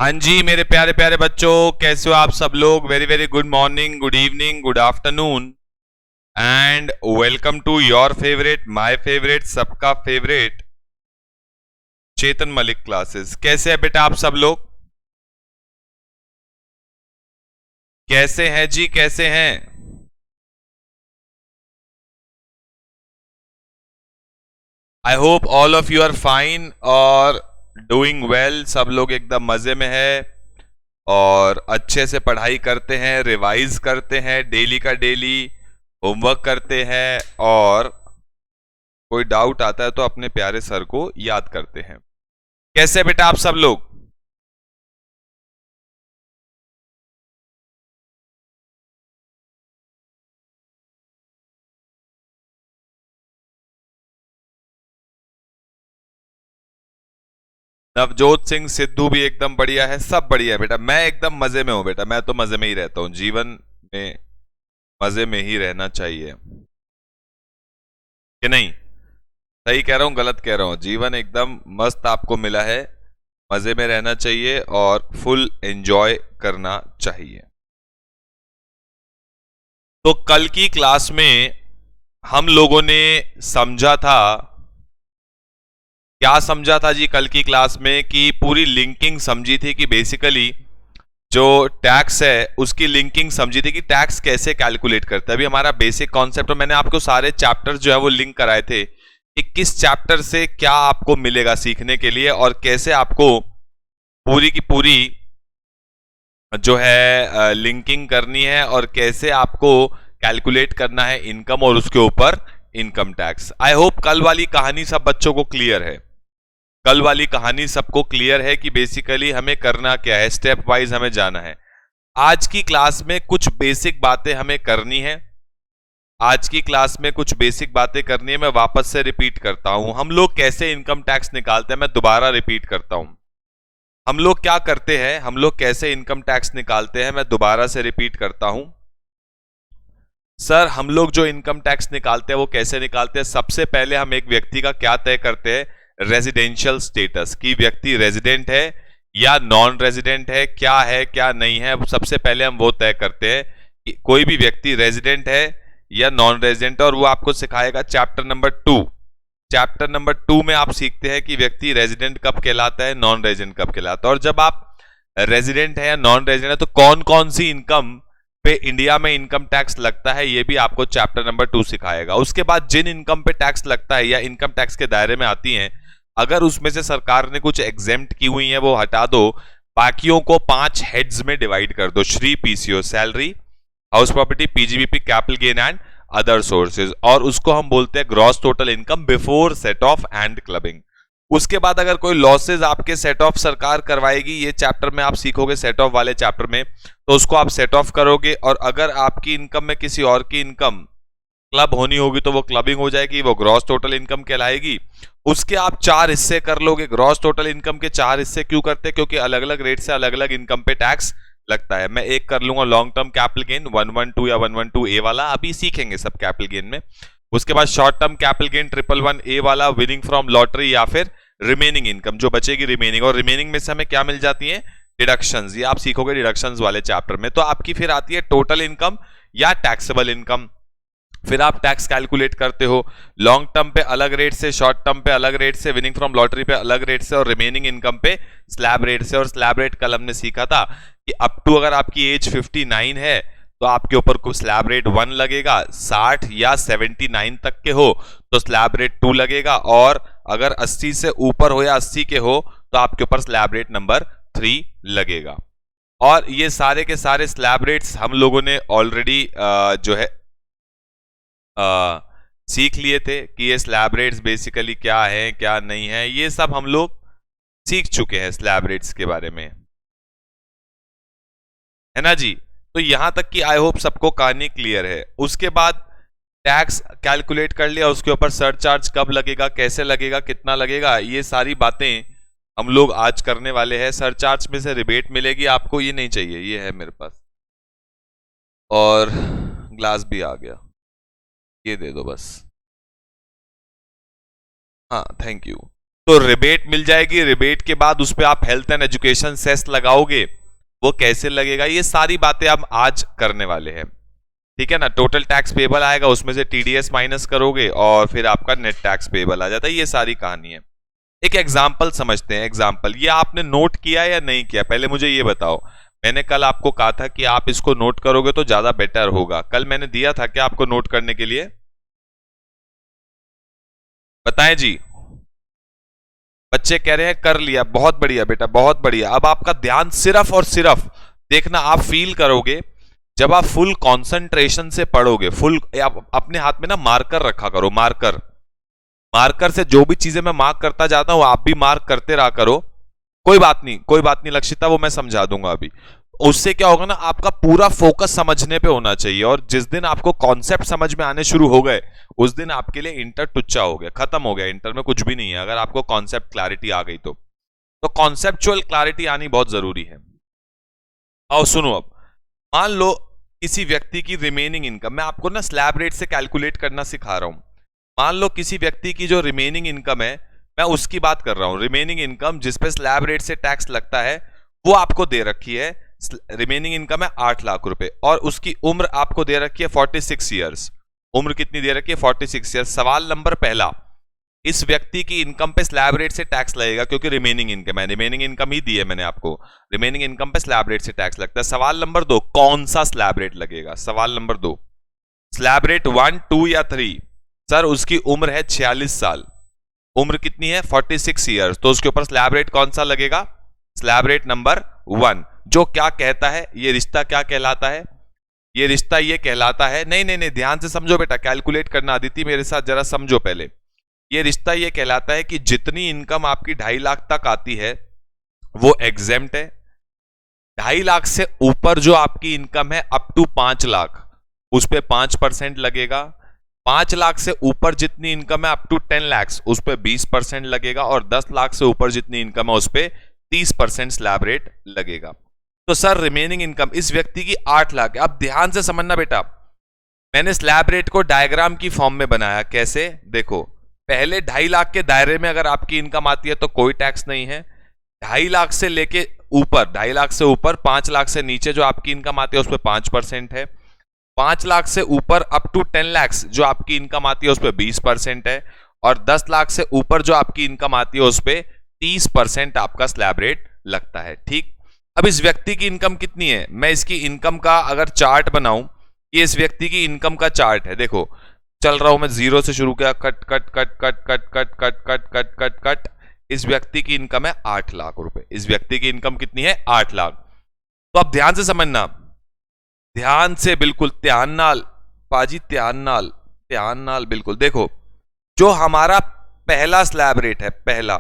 हाँ जी मेरे प्यारे प्यारे बच्चों, कैसे हो आप सब लोग। Very very good morning, good evening, good afternoon and welcome to your favourite, my favourite, सबका फेवरेट चेतन मलिक क्लासेस। कैसे है बेटा आप सब लोग? कैसे हैं जी, कैसे हैं? I hope all of you are fine और डूइंग वेल। सब लोग एकदम मजे में है और अच्छे से पढ़ाई करते हैं, रिवाइज करते हैं, डेली का डेली होमवर्क करते हैं और कोई डाउट आता है तो अपने प्यारे सर को याद करते हैं। कैसे बेटा आप सब लोग? नवजोत सिंह सिद्धू भी एकदम बढ़िया है, सब बढ़िया है बेटा। मैं एकदम मजे में हूं बेटा, मैं तो मजे में ही रहता हूं। जीवन में मजे में ही रहना चाहिए कि नहीं? सही कह रहा हूं, गलत कह रहा हूं? जीवन एकदम मस्त आपको मिला है, मजे में रहना चाहिए और फुल एंजॉय करना चाहिए। तो कल की क्लास में हम लोगों ने समझा था, क्या समझा था जी कल की क्लास में? कि पूरी लिंकिंग समझी थी कि बेसिकली जो टैक्स है उसकी लिंकिंग समझी थी कि टैक्स कैसे कैलकुलेट करता है। अभी हमारा बेसिक कॉन्सेप्ट, मैंने आपको सारे चैप्टर्स जो है वो लिंक कराए थे कि किस चैप्टर से क्या आपको मिलेगा सीखने के लिए और कैसे आपको पूरी की पूरी जो है लिंकिंग करनी है और कैसे आपको कैलकुलेट करना है इनकम और उसके ऊपर इनकम टैक्स। आई होप कल वाली कहानी सब बच्चों को क्लियर है। कल वाली कहानी सबको क्लियर है कि बेसिकली हमें करना क्या है, स्टेप वाइज हमें जाना है। आज की क्लास में कुछ बेसिक बातें हमें करनी है। आज की क्लास में कुछ बेसिक बातें करनी है। मैं वापस से रिपीट करता हूं, हम लोग कैसे इनकम टैक्स निकालते हैं। मैं दोबारा रिपीट करता हूं, हम लोग क्या करते हैं, हम लोग कैसे इनकम टैक्स निकालते हैं। मैं दोबारा से रिपीट करता हूं सर, हम लोग जो इनकम टैक्स निकालते हैं वो कैसे निकालते हैं। सबसे पहले हम एक व्यक्ति का क्या तय करते हैं, रेजिडेंशियल स्टेटस, कि व्यक्ति रेजिडेंट है या नॉन रेजिडेंट है, क्या है क्या नहीं है। सबसे पहले हम वो तय करते हैं कि कोई भी व्यक्ति रेजिडेंट है या नॉन रेजिडेंट है, और वो आपको सिखाएगा चैप्टर नंबर 2। चैप्टर नंबर 2 में आप सीखते हैं कि व्यक्ति रेजिडेंट कब कहलाता है, नॉन रेजिडेंट कब कहलाता है। और जब आप रेजिडेंट है या नॉन रेजिडेंट है तो कौन कौन सी इनकम पे इंडिया में इनकम टैक्स लगता है, ये भी आपको चैप्टर नंबर 2 सिखाएगा। उसके बाद जिन इनकम पे टैक्स लगता है या इनकम टैक्स के दायरे में आती हैं, अगर उसमें से सरकार ने कुछ एग्जेम्प्ट की हुई है वो हटा दो, बाकियों को 5 हेड्स में डिवाइड कर दो। Shri PCO, salary, house property, PGBP, capital gain and other sources, और उसको हम बोलते हैं gross total income before set of and clubbing. उसके बाद अगर कोई लॉसेज आपके सेट ऑफ सरकार करवाएगी, ये चैप्टर में आप सीखोगे सेट ऑफ वाले चैप्टर में, तो उसको आप सेट ऑफ करोगे। और अगर आपकी इनकम में किसी और की इनकम क्लब होनी होगी तो वो क्लबिंग हो जाएगी, वो ग्रॉस टोटल इनकम कहलाएगी। उसके आप 4 हिस्से कर लोगे। ग्रॉस टोटल इनकम के 4 हिस्से क्यों करते हैं? क्योंकि अलग अलग रेट से अलग अलग इनकम पे टैक्स लगता है। मैं एक कर लूंगा लॉन्ग टर्म कैपिटल गेन 112 या 112 ए वाला, अभी सीखेंगे सब कैपिटल गेन में। उसके बाद शॉर्ट टर्म कैपिटल गेन 111 ए वाला, विनिंग फ्रॉम लॉटरी, या फिर रिमेनिंग इनकम जो बचेगी रिमेनिंग, और रिमेनिंग में से हमें क्या मिल जाती है, डिडक्शंस। ये आप सीखोगे डिडक्शंस वाले चैप्टर में। तो आपकी फिर आती है टोटल इनकम या टैक्सेबल इनकम। फिर आप टैक्स कैलकुलेट करते हो लॉन्ग टर्म पे अलग रेट से, शॉर्ट टर्म पे अलग रेट से, विनिंग फ्रॉम लॉटरी पे अलग रेट से, और रिमेनिंग इनकम पे स्लैब रेट से। और स्लैब रेट कल हमने सीखा था कि अप टू अगर आपकी एज 59 है तो आपके ऊपर को स्लैब रेट 1 लगेगा, 60 या 79 तक के हो तो स्लैब रेट 2 लगेगा, और अगर 80 से ऊपर हो या 80 के हो तो आपके ऊपर स्लैब रेट नंबर 3 लगेगा। और ये सारे के सारे स्लैब रेट्स हम लोगों ने ऑलरेडी जो है सीख लिए थे कि ये स्लैब रेट्स बेसिकली क्या है क्या नहीं है, ये सब हम लोग सीख चुके हैं स्लैब रेट्स के बारे में, है ना जी। तो यहां तक कि आई होप सबको कहानी क्लियर है। उसके बाद टैक्स कैलकुलेट कर लिया, उसके ऊपर सरचार्ज कब लगेगा, कैसे लगेगा, कितना लगेगा, ये सारी बातें हम लोग आज करने वाले हैं। सरचार्ज में से रिबेट मिलेगी आपको, ये नहीं चाहिए, ये है मेरे पास, और ग्लास भी आ गया, ये दे दो बस। हाँ थैंक यू। तो रिबेट मिल जाएगी, रिबेट के बाद उस पर आप हेल्थ एंड एजुकेशन सेस लगाओगे, वो कैसे लगेगा, ये सारी बातें हम आज करने वाले हैं। ठीक है ना। टोटल टैक्स पेबल आएगा, उसमें से टीडीएस माइनस करोगे और फिर आपका नेट टैक्स पेबल आ जाता है। ये सारी कहानी है। एक एग्जाम्पल समझते हैं। एग्जाम्पल ये आपने नोट किया या नहीं किया, पहले मुझे ये बताओ। मैंने कल आपको कहा था कि आप इसको नोट करोगे तो ज्यादा बेटर होगा। कल मैंने दिया था क्या आपको नोट करने के लिए? बताएं जी। बच्चे कह रहे हैं कर लिया, बहुत बढ़िया बेटा, बहुत बढ़िया। अब आपका ध्यान सिर्फ और सिर्फ देखना, आप फील करोगे जब आप फुल कंसंट्रेशन से पढ़ोगे। फुल आप अपने हाथ में ना मार्कर रखा करो, मार्कर। मार्कर से जो भी चीजें मैं मार्क करता जाता हूं आप भी मार्क करते रहा करो। कोई बात नहीं, कोई बात नहीं लक्षिता, वो मैं समझा दूंगा अभी। उससे क्या होगा ना, आपका पूरा फोकस समझने पे होना चाहिए। और जिस दिन आपको कॉन्सेप्ट समझ में आने शुरू हो गए उस दिन आपके लिए इंटर टुच्चा हो गया, खत्म हो गया। इंटर में कुछ भी नहीं है अगर आपको कॉन्सेप्ट क्लैरिटी आ गई तो कॉन्सेप्चुअल क्लैरिटी आनी बहुत जरूरी है। आओ सुनो। अब मान लो किसी व्यक्ति की रिमेनिंग इनकम, मैं आपको ना स्लैब रेट से कैलकुलेट करना सिखा रहा हूं। मान लो किसी व्यक्ति की जो रिमेनिंग इनकम है, मैं उसकी बात कर रहा हूं। रिमेनिंग इनकम जिस पे स्लैब रेट से टैक्स लगता है वो आपको दे रखी है। रिमेनिंग इनकम है 8 लाख रुपए और उसकी उम्र आपको दे रखी है 46 ईयर्स। उम्र कितनी दे रखी है? 46 ईयर्स। सवाल नंबर पहला, इस व्यक्ति की इनकम पे स्लैब रेट से टैक्स लगेगा क्योंकि रिमेनिंग इनकम है। रिमेनिंग इनकम ही दी है मैंने आपको, रिमेनिंग इनकम पे स्लैब रेट से टैक्स लगता है। सवाल नंबर 2, कौन सा स्लैब रेट लगेगा? सवाल नंबर 2, स्लैब रेट 1, 2 या 3? सर उसकी उम्र है 46 साल। उम्र कितनी है? 46 ईयर्स। तो उसके ऊपर स्लैब रेट कौन सा लगेगा? Slab rate number 1। जो क्या कहता है, ये रिश्ता क्या कहलाता है? ये रिश्ता ये कहलाता है, नहीं नहीं नहीं ध्यान से समझो बेटा, कैलकुलेट करना आदिति मेरे साथ जरा समझो पहले। ये रिश्ता ये कहलाता है कि जितनी इनकम आपकी 2.5 लाख तक आती है वो एग्जेम्प्ट है। 2.5 लाख से ऊपर जो आपकी इनकम है अप टू 5 लाख, उस पर 5% लगेगा। 5 लाख से ऊपर जितनी इनकम है अप टू 10 लाख, उस पर 20% लगेगा। और 10 लाख से ऊपर जितनी इनकम है उस पर 30% स्लैब रेट लगेगा। तो सर रिमेनिंग इनकम इस व्यक्ति की 8 लाख है। अब ध्यान से समझना बेटा, मैंने स्लैब रेट को डायग्राम की फॉर्म में बनाया। कैसे? देखो, पहले 2.5 लाख के दायरे में अगर आपकी इनकम आती है तो कोई टैक्स नहीं है। 2.5 लाख से लेके ऊपर, 2.5 लाख से ऊपर 5 लाख से नीचे जो आपकी इनकम आती है उस पर 5% है। 5 लाख से ऊपर अप टू 10 लाख जो आपकी इनकम आती है उस पर 20% है। और 10 लाख से ऊपर जो आपकी इनकम आती है उस पर 30% आपका स्लैब रेट लगता है। ठीक। अब इस व्यक्ति की इनकम कितनी है? मैं इसकी इनकम का अगर चार्ट बनाऊं, ये इस व्यक्ति की इनकम का चार्ट है। देखो चल रहा हूं मैं, 0 से शुरू किया, cut cut cut cut cut cut cut cut cut cut cut. इस व्यक्ति की इनकम है 8 लाख रुपए। इस व्यक्ति की इनकम कितनी है? 8 लाख। तो अब ध्यान से समझना, ध्यान से, बिल्कुल ध्यान नाल पाजी, ध्यान नाल बिल्कुल। देखो जो हमारा पहला स्लैब रेट है, पहला,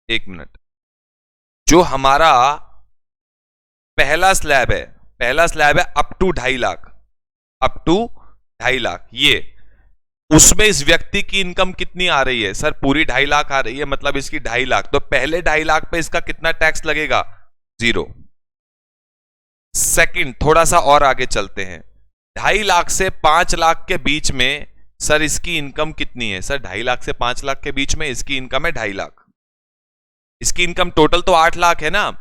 एक मिनट, जो हमारा पहला स्लैब है, पहला स्लैब है up to 2.5 lakh, up to 2.5 lakh. ये उसमें इस व्यक्ति की इनकम कितनी आ रही है? सर पूरी 2.5 लाख आ रही है, मतलब इसकी 2.5 लाख। तो पहले 2.5 लाख पे इसका कितना टैक्स लगेगा? 0। सेकंड, थोड़ा सा और आगे चलते हैं। 2.5 लाख से 5 लाख के बीच में सर इसकी इनकम कितनी है? सर 2.5 लाख से 5 लाख के बीच में इसकी इनकम है 2.5 लाख। इसकी इनकम टोटल तो 8 लाख है ना,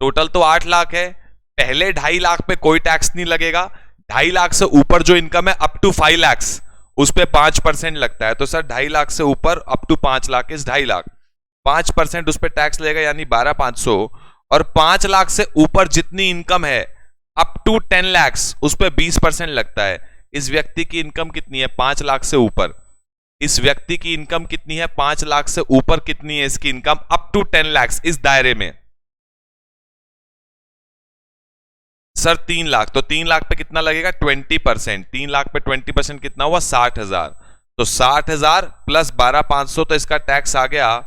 टोटल तो 8 लाख है। पहले 2.5 लाख पे कोई टैक्स नहीं लगेगा। 2.5 लाख से ऊपर जो इनकम है अप टू 5 लाख, उस पे 5% लगता है। तो सर 2.5 लाख से ऊपर अप टू 5 लाख इस 2.5 लाख, 5% उस पे टैक्स लगेगा, यानी 12,500। और 5 लाख से ऊपर जितनी इनकम है अप टू 10 लाख, उस पे 20% लगता है। इस व्यक्ति की इनकम कितनी है? 5 लाख से ऊपर। इस व्यक्ति की इनकम कितनी है? 5 लाख से ऊपर कितनी है इसकी इनकम? अप टू 10 लाख इस दायरे में। सर 3 लाख, तो 3 लाख पे कितना लगेगा? 20%। 3 लाख पे 20% कितना हुआ? 60,000। तो 60,000 प्लस 12,500, तो इसका टैक्स आ गया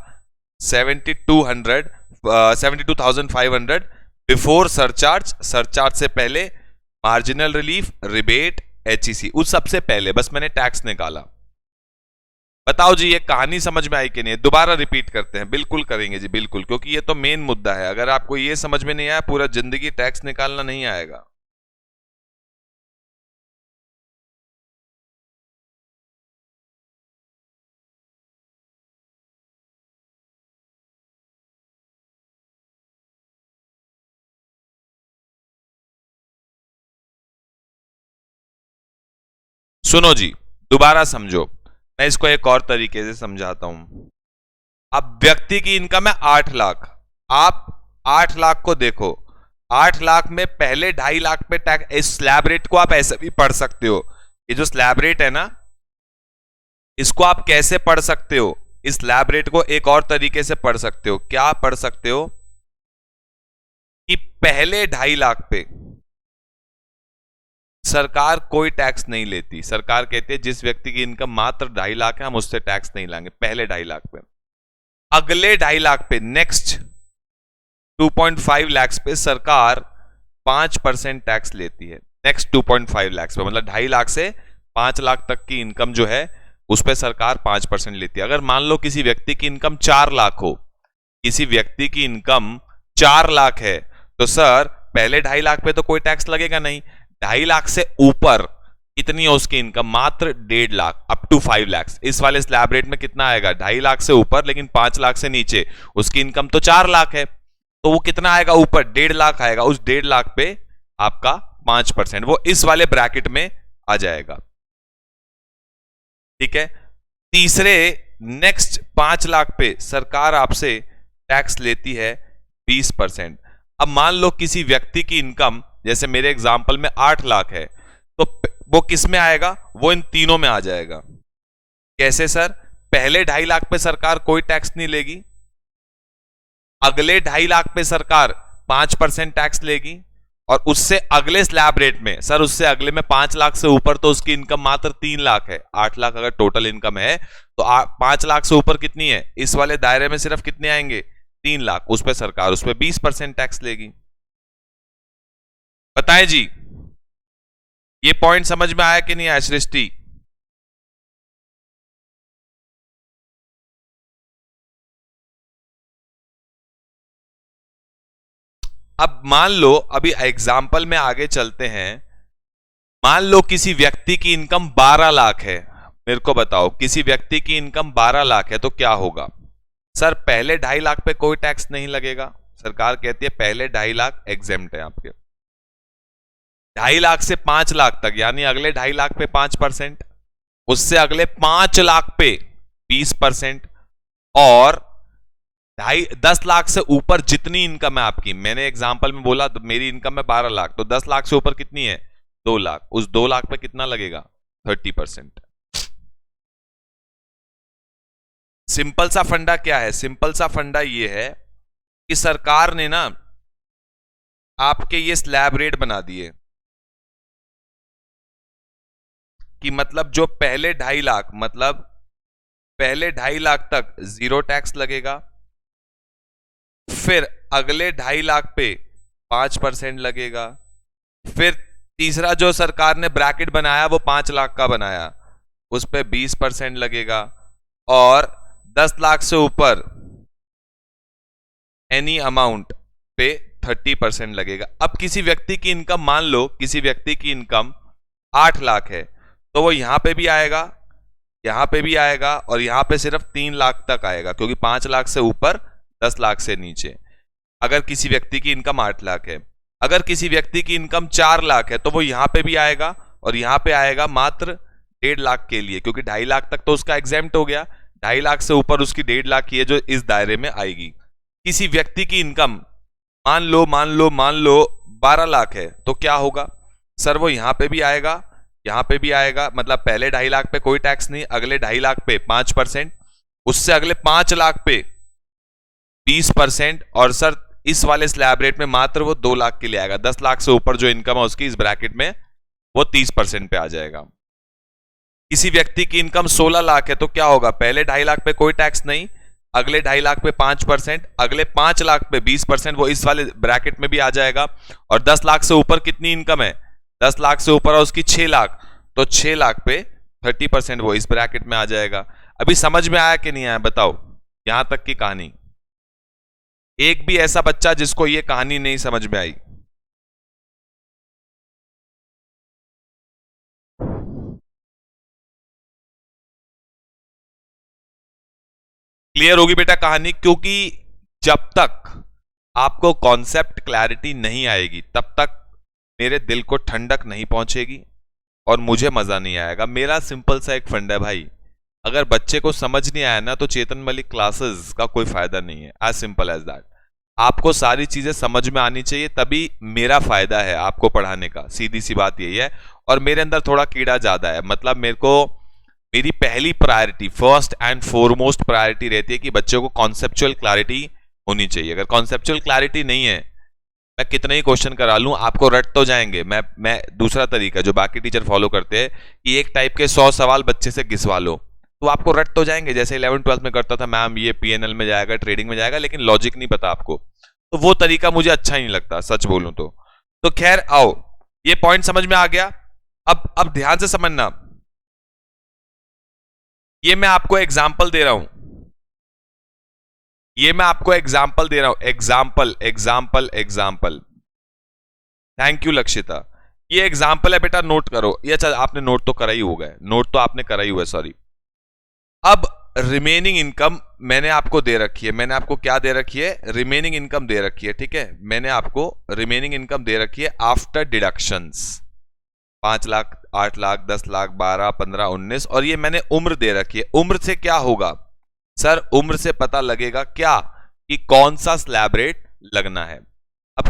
72,500 बिफोर सरचार्ज। सरचार्ज से पहले मार्जिनल रिलीफ, रिबेट, एचईसी, उस सबसे पहले बस मैंने टैक्स निकाला। बताओ जी ये कहानी समझ में आई कि नहीं? दोबारा रिपीट करते हैं। बिल्कुल करेंगे जी, बिल्कुल, क्योंकि ये तो मेन मुद्दा है। अगर आपको ये समझ में नहीं आया, पूरा जिंदगी टैक्स निकालना नहीं आएगा। सुनो जी, दोबारा समझो, मैं इसको एक और तरीके से समझाता हूं। अब व्यक्ति की इनकम है 8 लाख। आप 8 लाख को देखो, 8 लाख में पहले 2.5 लाख पे टैक्स, इस स्लैब रेट को आप ऐसे भी पढ़ सकते हो। ये जो स्लैब रेट है ना, इसको आप कैसे पढ़ सकते हो? इस स्लैब रेट को एक और तरीके से पढ़ सकते हो। क्या पढ़ सकते हो? कि पहले 2.5 लाख पे सरकार कोई टैक्स नहीं लेती। सरकार कहती है जिस व्यक्ति की इनकम मात्र 2.5 लाख है हम उससे टैक्स नहीं लाएंगे, पहले 2.5 लाख पे। अगले 2.5 लाख पे, नेक्स्ट 2.5 लाख पे सरकार 5% टैक्स लेती है। नेक्स्ट 2.5 लाख पे, मतलब 2.5 लाख से 5 लाख तक की इनकम जो है उस पर सरकार 5% लेती है। अगर मान लो किसी व्यक्ति की इनकम 4 लाख हो, किसी व्यक्ति की इनकम 4 लाख है, तो सर पहले 2.5 लाख पे तो कोई टैक्स लगेगा नहीं। 2.5 लाख से ऊपर कितनी है उसकी इनकम? मात्र 1.5 लाख, अप टू 5 लाख। इस वाले स्लैब रेट में कितना आएगा? 2.5 लाख से ऊपर, लेकिन 5 लाख से नीचे उसकी इनकम तो 4 लाख है, तो वो कितना आएगा ऊपर? 1.5 लाख आएगा। उस 1.5 लाख पे आपका 5%, वो इस वाले ब्रैकेट में आ जाएगा। ठीक है। तीसरे नेक्स्ट 5 लाख पे सरकार आपसे टैक्स लेती है 20%। अब मान लो किसी व्यक्ति की इनकम, जैसे मेरे एग्जांपल में 8 लाख है, तो वो किस में आएगा? वो इन तीनों में आ जाएगा। कैसे सर? पहले 2.5 लाख पे सरकार कोई टैक्स नहीं लेगी, अगले 2.5 लाख पे सरकार 5% टैक्स लेगी, और उससे अगले स्लैब रेट में, सर उससे अगले में 5 लाख से ऊपर तो उसकी इनकम मात्र 3 लाख है। 8 लाख अगर टोटल इनकम है तो 5 लाख से ऊपर कितनी है? इस वाले दायरे में सिर्फ कितने आएंगे? 3 लाख। उस पर सरकार उस पर 20% टैक्स लेगी। बताएं जी, ये पॉइंट समझ में आया कि नहीं आया सृष्टि? अब मान लो, अभी एग्जाम्पल में आगे चलते हैं। मान लो किसी व्यक्ति की इनकम 12 लाख है। मेरे को बताओ, किसी व्यक्ति की इनकम 12 लाख है तो क्या होगा? सर पहले 2.5 लाख पे कोई टैक्स नहीं लगेगा। सरकार कहती है पहले 2.5 लाख एग्जेम्प्ट है आपके। 2.5 लाख से 5 लाख तक, यानी अगले 2.5 लाख पे 5%, उससे अगले 5 लाख पे 20%, और 10 लाख से ऊपर जितनी इनकम है आपकी, मैंने एग्जांपल में बोला तो मेरी इनकम है 12 लाख, तो 10 लाख से ऊपर कितनी है? 2 लाख। उस 2 लाख पे कितना लगेगा? 30%। सिंपल सा फंडा क्या है? सिंपल सा फंडा ये है कि सरकार ने ना आपके ये स्लैब रेट बना दिए कि मतलब जो पहले 2.5 लाख, मतलब पहले 2.5 लाख तक 0 टैक्स लगेगा, फिर अगले 2.5 लाख पे 5% लगेगा, फिर तीसरा जो सरकार ने ब्रैकेट बनाया वो 5 लाख का बनाया, उस पे 20% लगेगा, और 10 लाख से ऊपर एनी अमाउंट पे 30% लगेगा। अब किसी व्यक्ति की इनकम, मान लो किसी व्यक्ति की इनकम 8 लाख है, तो वो यहां पे भी आएगा, यहां पे भी आएगा, और यहां पे सिर्फ 3 लाख तक आएगा, क्योंकि 5 लाख से ऊपर 10 लाख से नीचे। अगर किसी व्यक्ति की इनकम 8 लाख है, अगर किसी व्यक्ति की इनकम 4 लाख है, तो वो यहां पे भी आएगा और यहां पे आएगा मात्र 1.5 लाख के लिए, क्योंकि 2.5 लाख तक तो उसका एग्जेम्प्ट हो गया। 2.5 लाख से ऊपर उसकी 1.5 लाख की है जो इस दायरे में आएगी। किसी व्यक्ति की इनकम मान लो 12 लाख है, तो क्या होगा? सर वो यहां पे भी आएगा, यहां पे भी आएगा, मतलब पहले 2.5 लाख पे कोई टैक्स नहीं, अगले 2.5 लाख पे 5%, उससे अगले 5 लाख पे 20%, और सर इस वाले स्लैब रेट में मात्र वो 2 लाख के लिए आएगा। 10 लाख से ऊपर जो इनकम है उसकी इस ब्रैकेट में वो 30% पे आ जाएगा। किसी व्यक्ति की इनकम 16 लाख है, तो क्या होगा? पहले 2.5 लाख पे कोई टैक्स नहीं, अगले 2.5 लाख पे 5%, अगले 5 लाख पे 20%, वो इस वाले ब्रैकेट में भी आ जाएगा। और 10 लाख से ऊपर कितनी इनकम है? 10 लाख से ऊपर है उसकी 6 लाख, तो 6 लाख पे 30%, वो इस ब्रैकेट में आ जाएगा। अभी समझ में आया कि नहीं आया बताओ? यहां तक की कहानी। एक भी ऐसा बच्चा जिसको ये कहानी नहीं समझ में आई? क्लियर होगी बेटा कहानी? क्योंकि जब तक आपको कॉन्सेप्ट क्लैरिटी नहीं आएगी तब तक मेरे दिल को ठंडक नहीं पहुंचेगी, और मुझे मजा नहीं आएगा। मेरा सिंपल सा एक फंड है भाई, अगर बच्चे को समझ नहीं आया ना तो चेतन मलिक क्लासेस का कोई फायदा नहीं है। As simple as that. आपको सारी चीजें समझ में आनी चाहिए, तभी मेरा फायदा है आपको पढ़ाने का, सीधी सी बात यही है। और मेरे अंदर थोड़ा कीड़ा ज्यादा है, मतलब मेरी पहली priority, first and foremost priority रहती है कि बच्चों को कॉन्सेप्चुअल क्लैरिटी होनी चाहिए। अगर कॉन्सेप्चुअल क्लैरिटी नहीं है, मैं कितने ही क्वेश्चन करा लूं आपको रट तो जाएंगे। मैं दूसरा तरीका जो बाकी टीचर फॉलो करते हैं कि एक टाइप के 100 सवाल बच्चे से घिसवा लो तो आपको रट तो जाएंगे, जैसे 11 12 में करता था मैम, ये पीएनएल में जाएगा, ट्रेडिंग में जाएगा, लेकिन लॉजिक नहीं पता आपको। तो वो तरीका मुझे अच्छा ही नहीं लगता, सच बोलूं तो खैर आओ, ये पॉइंट समझ में आ गया। अब ध्यान से समझना, ये मैं आपको एग्जाम्पल दे रहा हूं, एग्जाम्पल। Thank you Lakshita. ये एग्जाम्पल है बेटा, नोट करो। ये अच्छा, आपने नोट तो करा ही होगा, नोट तो आपने करा ही हुआ, सॉरी। अब रिमेनिंग इनकम मैंने आपको दे रखी है, मैंने आपको क्या दे रखी है, रिमेनिंग इनकम दे रखी है, ठीक है। मैंने आपको रिमेनिंग इनकम दे रखी है आफ्टर डिडक्शंस, 5 लाख, 8 लाख, 10 लाख, 12, 15, 19, और ये मैंने उम्र दे रखी है। उम्र से क्या होगा सर, उम्र से पता लगेगा क्या कि कौन सा स्लैब रेट लगना है। अब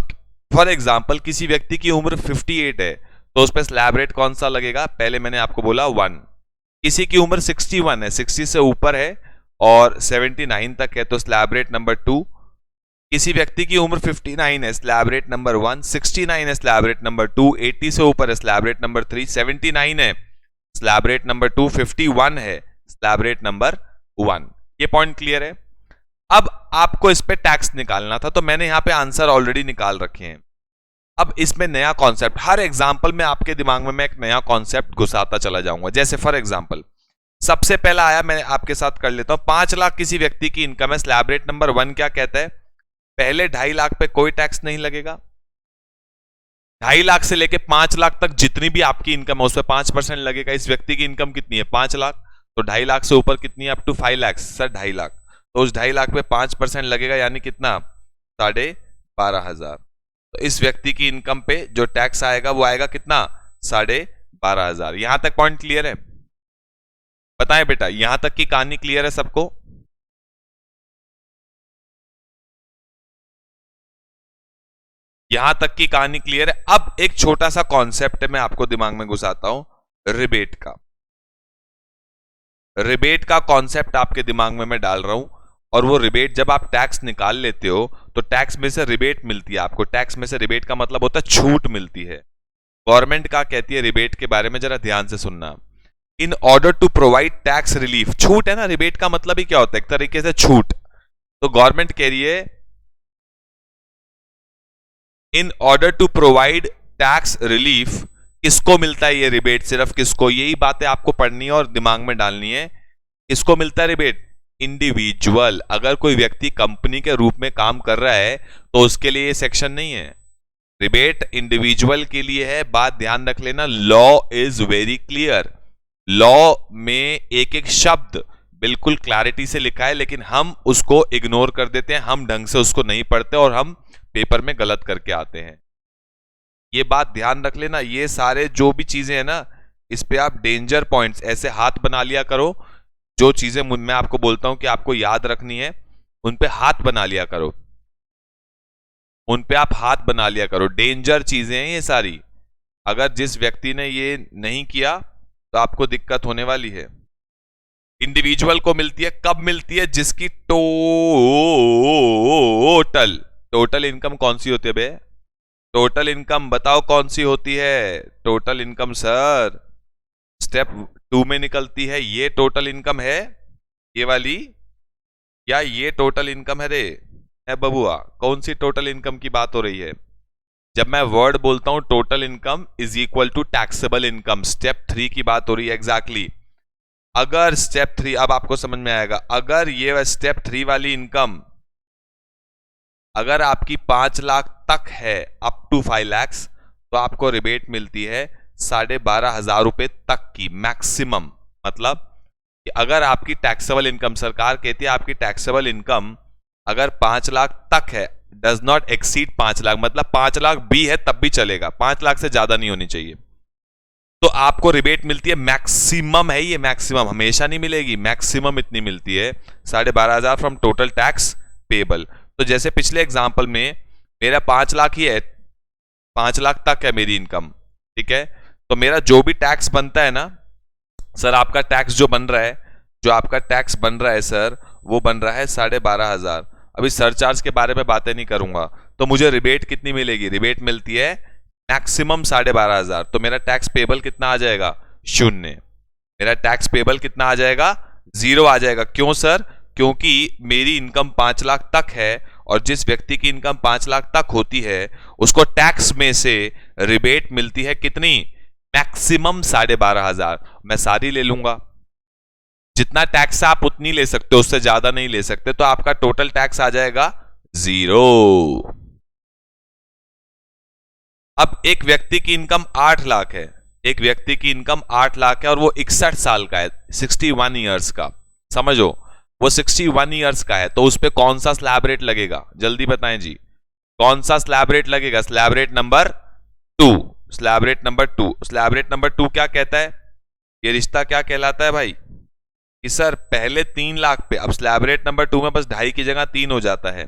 फॉर एग्जांपल किसी व्यक्ति की उम्र 58 है तो उस पर स्लैब रेट कौन सा लगेगा, पहले मैंने आपको बोला 1। किसी की उम्र 61 है, 60 से ऊपर है और 79 तक है तो स्लैब रेट नंबर 2। किसी व्यक्ति की उम्र 59 है, स्लैब रेट नंबर 1, 69 है, स्लैब रेट नंबर 2, 80 से ऊपर है, स्लैब रेट नंबर 3, 79 है, स्लैब रेट नंबर 2, 51 है, स्लैब रेट नंबर 1। ये पॉइंट क्लियर है। अब आपको इस पे टैक्स निकालना था तो मैंने यहां पे आंसर ऑलरेडी निकाल रखे हैं। अब इसमें नया कॉन्सेप्ट, हर एग्जांपल में आपके दिमाग में मैं एक नया कॉन्सेप्ट घुसाता चला जाऊंगा। जैसे फॉर एग्जांपल सबसे पहला आया, मैं आपके साथ कर लेता हूं। 5 लाख किसी व्यक्ति की इनकम है, स्लैब रेट नंबर 1 क्या कहता है, पहले 2.5 लाख पे कोई टैक्स नहीं लगेगा। 2.5 लाख से लेके 5 लाख तक जितनी भी आपकी इनकम है उस पर 5% लगेगा। इस व्यक्ति की इनकम कितनी है, 5 लाख, तो 2.5 लाख से ऊपर कितनी है, up to 5 lakh sir, 2.5 lakh, तो उस 2.5 लाख पे 5% लगेगा, यानी कितना, 12,500। तो इस व्यक्ति की इनकम पे जो टैक्स आएगा वो आएगा कितना, 12,500। यहां तक पॉइंट क्लियर है, बताएं बेटा, यहां तक की कहानी क्लियर है सबको। यहां तक की कहानी क्लियर है। अब एक छोटा सा कॉन्सेप्ट है, मैं आपको दिमाग में घुसाता हूं, रिबेट का। रिबेट का कॉन्सेप्ट आपके दिमाग में मैं डाल रहा हूं, और वो रिबेट जब आप टैक्स निकाल लेते हो तो टैक्स में से रिबेट मिलती है आपको। टैक्स में से रिबेट का मतलब होता है छूट मिलती है। गवर्नमेंट क्या कहती है रिबेट के बारे में, जरा ध्यान से सुनना। In order to provide tax relief, छूट है ना, रिबेट का मतलब ही क्या होता है, एक तरीके से छूट। तो गवर्नमेंट कह रही है in order to provide tax relief, किसको मिलता है ये रिबेट, सिर्फ किसको, यही बातें आपको पढ़नी है और दिमाग में डालनी है। किसको मिलता है रिबेट, इंडिविजुअल। अगर कोई व्यक्ति कंपनी के रूप में काम कर रहा है तो उसके लिए ये सेक्शन नहीं है। रिबेट इंडिविजुअल के लिए है। बात ध्यान रख लेना, law is very clear. Law में एक एक शब्द बिल्कुल क्लैरिटी से लिखा है, लेकिन हम उसको इग्नोर कर देते हैं, हम ढंग से उसको नहीं पढ़ते और हम पेपर में गलत करके आते हैं। ये बात ध्यान रख लेना। ये सारे जो भी चीजें हैं ना, इस पे आप डेंजर पॉइंट्स ऐसे हाथ बना लिया करो। जो चीजें मैं आपको बोलता हूं कि आपको याद रखनी है, उन पे हाथ बना लिया करो, उन पे आप हाथ बना लिया करो। डेंजर चीजें हैं ये सारी। अगर जिस व्यक्ति ने ये नहीं किया तो आपको दिक्कत होने वाली है। इंडिविजुअल को मिलती है, कब मिलती है, जिसकी टोटल इनकम कौन सी होती है बे, टोटल इनकम बताओ कौन सी होती है। टोटल इनकम सर स्टेप 2 में निकलती है। ये टोटल इनकम है ये वाली, या ये टोटल इनकम है रे, है बबुआ, कौन सी टोटल इनकम की बात हो रही है। जब मैं वर्ड बोलता हूं total income is equal to taxable income, step 3 की बात हो रही है एग्जैक्टली। अगर स्टेप 3, अब आपको समझ में आएगा, अगर ये स्टेप 3 वाली इनकम अगर आपकी 5 लाख तक है, अप टू 5 लाख, तो आपको रिबेट मिलती है 12,500 रुपए तक की मैक्सिमम। मतलब कि अगर आपकी टैक्सेबल इनकम, सरकार कहती है आपकी टैक्सेबल इनकम अगर 5 लाख तक है, डज नॉट एक्सीड 5 लाख, मतलब 5 लाख भी है तब भी चलेगा, 5 लाख से ज्यादा नहीं होनी चाहिए। तो आपको रिबेट मिलती है, मैक्सिमम है ये, मैक्सिमम हमेशा नहीं मिलेगी, मैक्सिमम इतनी मिलती है 12,500 फ्रॉम टोटल टैक्स पेबल। तो जैसे पिछले एग्जांपल में मेरा 5 लाख ही है, 5 लाख तक है मेरी इनकम, ठीक है। तो मेरा जो भी टैक्स बनता है ना सर, आपका टैक्स जो बन रहा है, जो आपका टैक्स बन रहा है सर, वो बन रहा है 12,500। अभी सरचार्ज के बारे में बातें नहीं करूंगा। तो मुझे रिबेट कितनी मिलेगी? रिबेट मिलती है मैक्सिमम 12,500। तो मेरा टैक्स पेबल कितना आ जाएगा? 0। मेरा टैक्स पेबल कितना आ जाएगा? 0 आ जाएगा। क्यों सर? क्योंकि मेरी इनकम 5 लाख तक है, और जिस व्यक्ति की इनकम 5 लाख तक होती है उसको टैक्स में से रिबेट मिलती है कितनी? मैक्सिमम 12,500। मैं सारी ले लूंगा, जितना टैक्स आप उतनी ले सकते हो, उससे ज्यादा नहीं ले सकते। तो आपका टोटल टैक्स आ जाएगा 0। अब एक व्यक्ति की इनकम 8 लाख है, एक व्यक्ति की इनकम 8 लाख है और वो 61 साल का है, 61 ईयर्स का, समझो वो 61 ईयर्स का है। तो उस पर कौन सा स्लैब रेट लगेगा? जल्दी बताएं जी, कौन सा स्लैब रेट लगेगा? Slab rate number 2। Slab rate number 2। Slab rate number 2 क्या कहता है? ये रिश्ता क्या कहलाता है भाई? कि सर पहले 3 लाख पे, अब स्लैब रेट नंबर 2 में बस 2.5 की जगह 3 हो जाता है,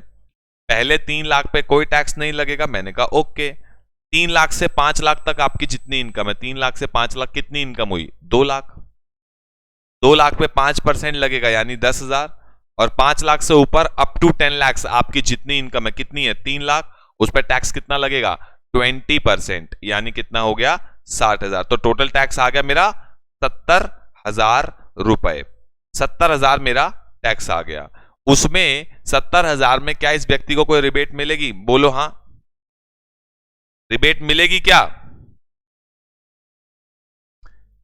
पहले 3 लाख पे कोई टैक्स नहीं लगेगा। मैंने कहा ओके। 3 लाख से 5 लाख तक आपकी जितनी इनकम है, 3 लाख से 5 लाख कितनी इनकम हुई? 2 लाख। 2 लाख पे 5% लगेगा यानी 10,000। और 5 लाख से ऊपर अप टू 10 लाख आपकी जितनी इनकम है, कितनी है? 3 लाख। उस पर टैक्स कितना लगेगा? 20%, यानी कितना हो गया? 60,000। तो टोटल टैक्स आ गया मेरा 70,000 रुपए। 70,000 मेरा टैक्स आ गया। उसमें 70,000 में क्या इस व्यक्ति को कोई रिबेट मिलेगी? बोलो हाँ, रिबेट मिलेगी क्या?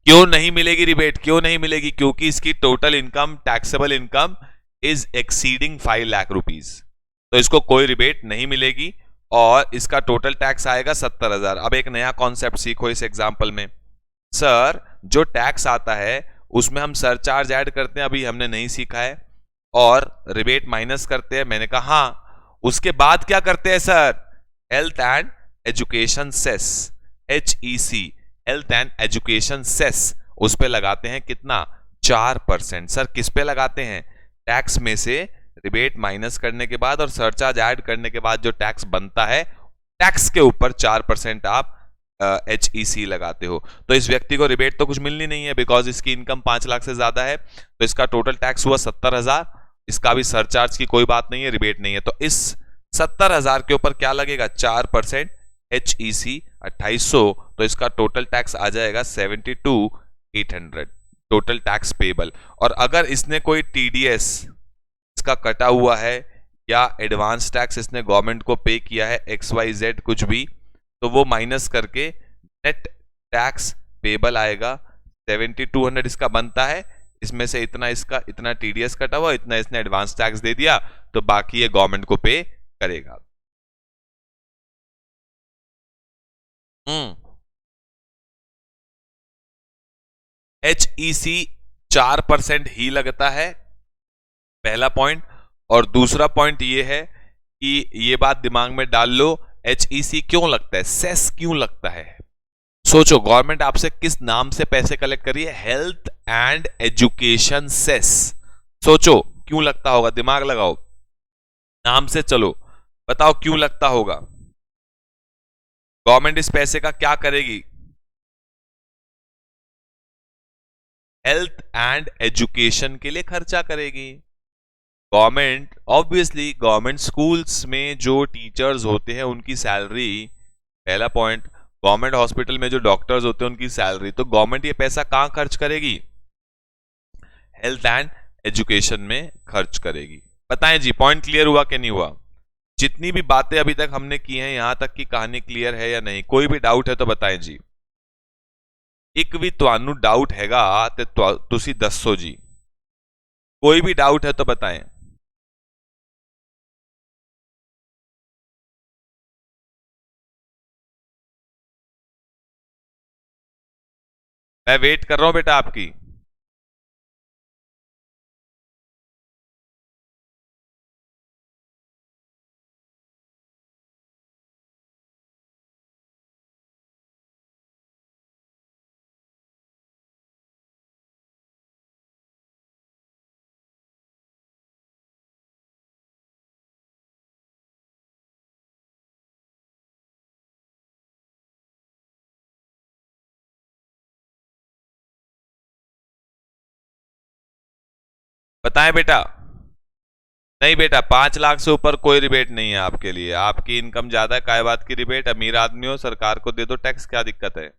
क्यों नहीं मिलेगी रिबेट? क्यों नहीं मिलेगी? क्योंकि इसकी total income, taxable income is exceeding 5 lakh rupees. तो इसको कोई रिबेट नहीं मिलेगी और इसका टोटल टैक्स आएगा 70,000। अब एक नया कॉन्सेप्ट सीखो इस एग्जाम्पल में। सर जो टैक्स आता है उसमें हम सरचार्ज ऐड करते हैं, अभी हमने नहीं सीखा है, और रिबेट माइनस करते हैं। मैंने कहा हाँ। उसके बाद क्या करते हैं सर? Health and education cess, HEC, health and education cess, उस पे लगाते हैं कितना? 4%। सर किस पे लगाते हैं? टैक्स में से रिबेट माइनस करने के बाद और सरचार्ज ऐड करने के बाद जो टैक्स बनता है, टैक्स के ऊपर 4% आप HEC लगाते हो। तो इस व्यक्ति को रिबेट तो कुछ मिलनी नहीं है, बिकॉज इसकी इनकम 5 लाख से ज्यादा है। तो इसका टोटल टैक्स हुआ 70,000। इसका भी सरचार्ज की कोई बात नहीं है, रिबेट नहीं है। तो इस 70,000 के ऊपर क्या लगेगा? 4% HEC 2800। तो इसका टोटल टैक्स आ जाएगा 72,800, टोटल टैक्स पेबल। और अगर इसने कोई TDS इसका कटा हुआ है या एडवांस टैक्स इसने गवर्नमेंट को पे किया है, XYZ कुछ भी, तो वो माइनस करके नेट टैक्स पेबल आएगा 7200 इसका बनता है। इसमें से इतना इसका, इतना TDS कटा हुआ, इतना इसने एडवांस टैक्स दे दिया, तो बाकी ये गवर्नमेंट को पे करेगा। हम्म। HEC 4% ही लगता है, पहला पॉइंट। और दूसरा पॉइंट ये है कि ये बात दिमाग में डाल लो, HEC क्यों लगता है, सेस क्यों लगता है? सोचो, गवर्नमेंट आपसे किस नाम से पैसे कलेक्ट कर रही है? Health and education cess. सोचो क्यों लगता होगा, दिमाग लगाओ, नाम से चलो, बताओ क्यों लगता होगा? गवर्नमेंट इस पैसे का क्या करेगी? हेल्थ एंड एजुकेशन के लिए खर्चा करेगी। गवर्नमेंट, ऑब्वियसली गवर्नमेंट स्कूल्स में जो टीचर्स होते हैं उनकी सैलरी, पहला पॉइंट, गवर्नमेंट हॉस्पिटल में जो डॉक्टर्स होते हैं उनकी सैलरी, तो गवर्नमेंट ये पैसा कहां खर्च करेगी? हेल्थ एंड एजुकेशन में खर्च करेगी। बताएं जी, पॉइंट क्लियर हुआ कि नहीं हुआ? जितनी भी बातें अभी तक हमने की हैं, यहां तक की कहानी क्लियर है या नहीं? कोई भी डाउट है तो बताएं जी। एक भी ਤੁਹਾਨੂੰ डाउट हैगा ਤੇ ਤੁਸੀਂ ਦੱਸੋ जी। कोई भी डाउट है तो बताएं। मैं वेट कर रहा हूं बेटा आपकी। बताएं बेटा। नहीं बेटा, 5 लाख से ऊपर कोई रिबेट नहीं है आपके लिए। आपकी इनकम ज्यादा है, काय बात की रिबेट? अमीर आदमी हो, सरकार को दे दो टैक्स, क्या दिक्कत है?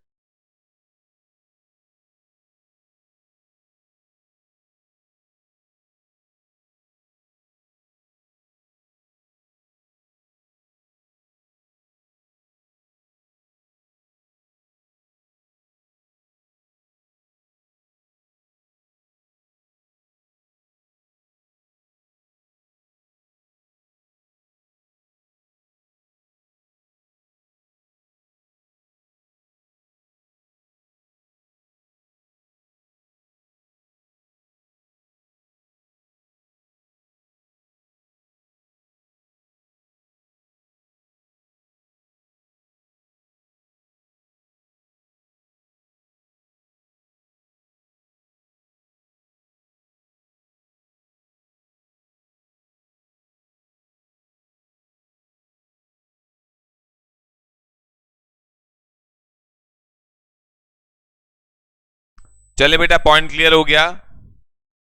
चले बेटा, पॉइंट क्लियर हो गया।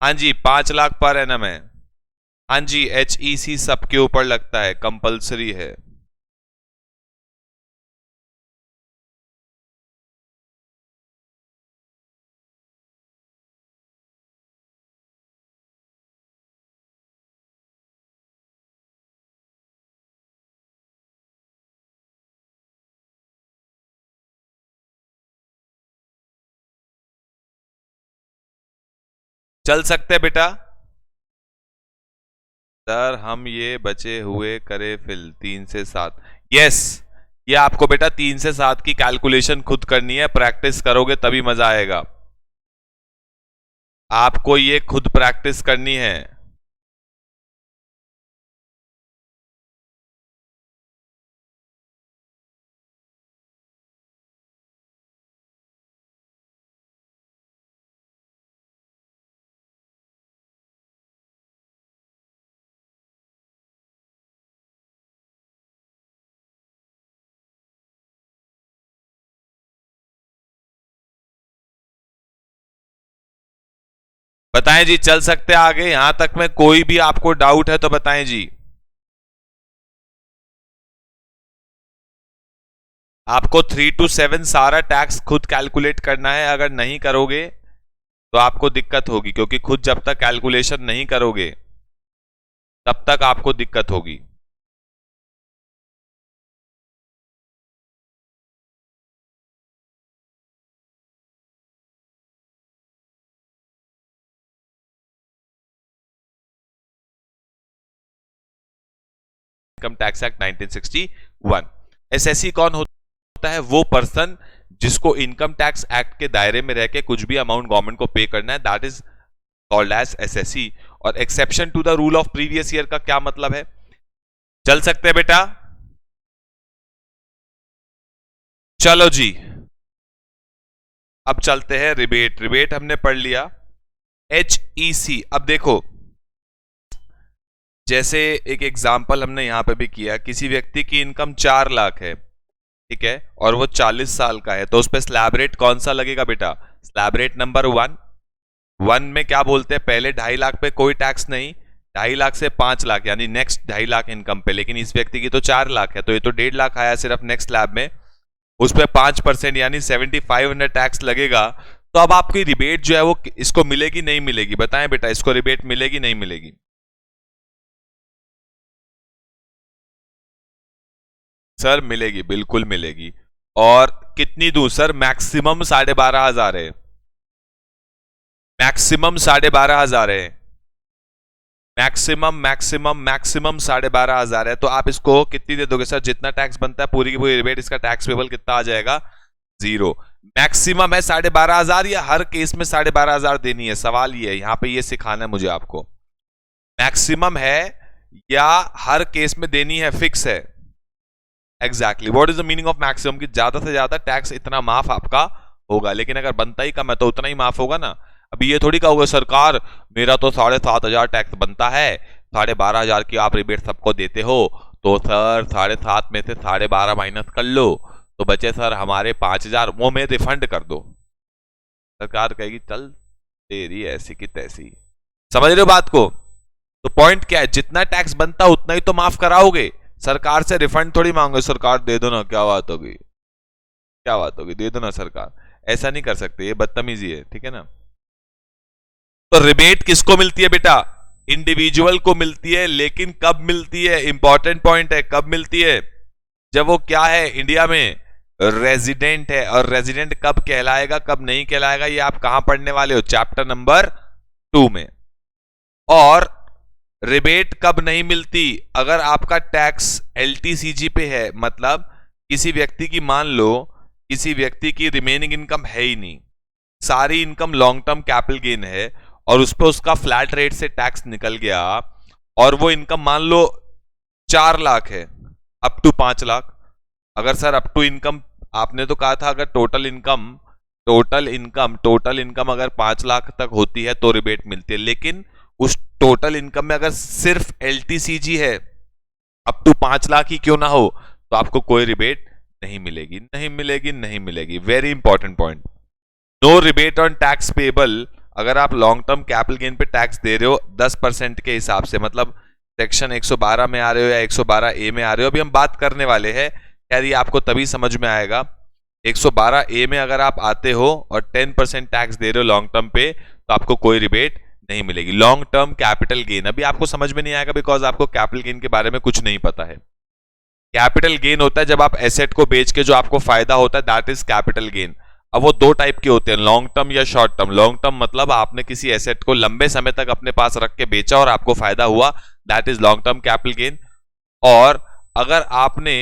हाँ जी, 5 लाख पर एनम है। हाँ जी, HEC सबके ऊपर लगता है, कंपलसरी है। चल सकते हैं बेटा। सर हम ये बचे हुए करे फिल 3 से 7। यस, ये आपको बेटा 3 से 7 की कैलकुलेशन खुद करनी है, प्रैक्टिस करोगे तभी मजा आएगा। आपको ये खुद प्रैक्टिस करनी है। बताएं जी, चल सकते हैं आगे? यहां तक में कोई भी आपको डाउट है तो बताएं जी। आपको 3 to 7 सारा टैक्स खुद कैलकुलेट करना है। अगर नहीं करोगे तो आपको दिक्कत होगी, क्योंकि खुद जब तक कैलकुलेशन नहीं करोगे तब तक आपको दिक्कत होगी। Income tax act 1961। एसएससी कौन होता है? वो पर्सन जिसको इनकम टैक्स एक्ट के दायरे में रह के कुछ भी अमाउंट गवर्नमेंट को पे करना है, that is called as SSC. और exception to the rule of previous year का क्या मतलब है? चल सकते हैं बेटा? चलो जी, अब चलते हैं रिबेट। रिबेट हमने पढ़ लिया। HEC, अब देखो, जैसे एक एग्जाम्पल हमने यहां पे भी किया, किसी व्यक्ति की इनकम 4 लाख है, ठीक है, और वो 40 साल का है, तो उस पर स्लैब रेट कौन सा लगेगा बेटा? स्लैब रेट नंबर 1 में क्या बोलते हैं, पहले 2.5 लाख पे कोई टैक्स नहीं, 2.5 लाख से 5 लाख यानी नेक्स्ट 2.5 लाख इनकम पे। लेकिन इस व्यक्ति की तो 4 लाख है, तो ये तो 1.5 लाख आया सिर्फ नेक्स्ट स्लैब में, उस पर 5% यानी 7500 टैक्स लगेगा। तो अब आपकी रिबेट जो है वो इसको मिलेगी नहीं मिलेगी? बताएं बेटा, इसको रिबेट मिलेगी नहीं मिलेगी? सर मिलेगी, बिल्कुल मिलेगी। और कितनी दूर सर? मैक्सिमम 12,500 है। मैक्सिमम 12,500 है। मैक्सिमम मैक्सिमम मैक्सिमम 12,500 है। तो आप इसको कितनी दे दोगे सर? जितना टैक्स बनता है पूरी की पूरी रिबेट, इसका टैक्स पेबल कितना आ जाएगा? 0। मैक्सिमम है 12,500 या हर केस में 12,500 देनी है? सवाल ये है, यहां पे ये सिखाना है मुझे आपको। मैक्सिमम है या हर केस में देनी है, फिक्स है? Exactly, what is the meaning of maximum? कि ज्यादा से ज्यादा टैक्स इतना माफ आपका होगा, लेकिन अगर बनता ही कम है तो उतना ही माफ होगा ना। अभी ये थोड़ी कहोगे सरकार मेरा तो 7,500 टैक्स बनता है, 12,500 की आप रिबेट सबको देते हो, तो सर 7.5 में से 12.5 माइनस कर लो तो बचे सर हमारे 5,000, वो मैं रिफंड कर दो। सरकार कहेगी चल तेरी ऐसी की तैसी, समझ रहे हो बात को? तो पॉइंट क्या है, जितना टैक्स बनता उतना ही तो माफ कराओगे, सरकार से रिफंड थोड़ी मांगोगे, सरकार दे दो ना, क्या बात होगी, क्या बात होगी, दे दो ना सरकार, ऐसा नहीं कर सकते, ये बदतमीजी है, ठीक है ना। तो रिबेट किसको मिलती है बेटा? इंडिविजुअल को मिलती है, लेकिन कब मिलती है, इंपॉर्टेंट पॉइंट है, कब मिलती है? जब वो क्या है, इंडिया में रेजिडेंट है। और रेजिडेंट कब कहलाएगा कब नहीं कहलाएगा, ये आप कहां पढ़ने वाले हो, चैप्टर नंबर 2 में। और रिबेट कब नहीं मिलती, अगर आपका टैक्स एलटीसीजी पे है, मतलब किसी व्यक्ति की, मान लो किसी व्यक्ति की रिमेनिंग इनकम है ही नहीं, सारी income long term capital gain है, और उस पर उसका फ्लैट रेट से टैक्स निकल गया, और वो इनकम मान लो 4 लाख है, अप टू 5 लाख। अगर सर अप टू इनकम, आपने तो कहा था अगर टोटल इनकम अगर 5 लाख तक होती है तो रिबेट मिलती है, लेकिन उस टोटल इनकम में अगर सिर्फ एलटीसीजी है, अप टू 5 लाख ही क्यों ना हो, तो आपको कोई रिबेट नहीं मिलेगी, नहीं मिलेगी, नहीं मिलेगी। Very important point, no rebate on tax payable. अगर आप लॉन्ग टर्म कैपिटल गेन पे टैक्स दे रहे हो 10% के हिसाब से, मतलब सेक्शन 112 में आ रहे हो या 112A में आ रहे हो, अभी हम बात करने वाले हैं यार, ये आपको तभी समझ में आएगा। 112A में अगर आप आते हो और 10% टैक्स दे रहे हो लॉन्ग टर्म पे, तो आपको कोई रिबेट नहीं मिलेगी। लॉन्ग टर्म कैपिटल गेन अभी आपको समझ में नहीं आएगा, बिकॉज आपको कैपिटल गेन के बारे में कुछ नहीं पता है। कैपिटल गेन होता है जब आप एसेट को बेच के जो आपको फायदा होता है, दैट इज कैपिटल गेन। अब वो 2 टाइप के होते हैं, लॉन्ग टर्म या शॉर्ट टर्म। लॉन्ग टर्म मतलब आपने किसी एसेट को लंबे समय तक अपने पास रख के बेचा और आपको फायदा हुआ, that is long term capital gain. और अगर आपने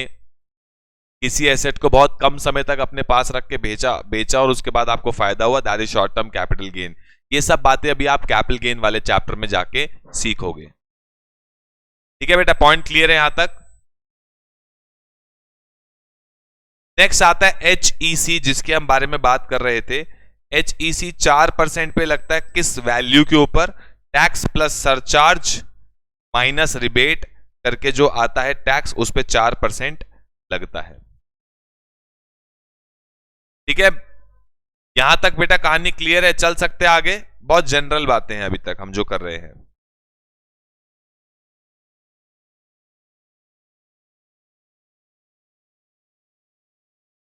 किसी एसेट को बहुत कम समय तक अपने पास रख के बेचा और उसके बाद आपको फायदा हुआ, that is short term capital gain. ये सब बातें अभी आप कैपिटल गेन वाले चैप्टर में जाके सीखोगे, ठीक है बेटा? पॉइंट क्लियर है यहां तक? नेक्स्ट आता है एचईसी, जिसके हम बारे में बात कर रहे थे। एचईसी 4% पे लगता है, किस वैल्यू के ऊपर? Tax plus surcharge minus rebate करके जो आता है टैक्स, उस पे 4% लगता है, ठीक है? यहां तक बेटा कहानी क्लियर है, चल सकते हैं आगे? बहुत जनरल बातें हैं अभी तक हम जो कर रहे हैं।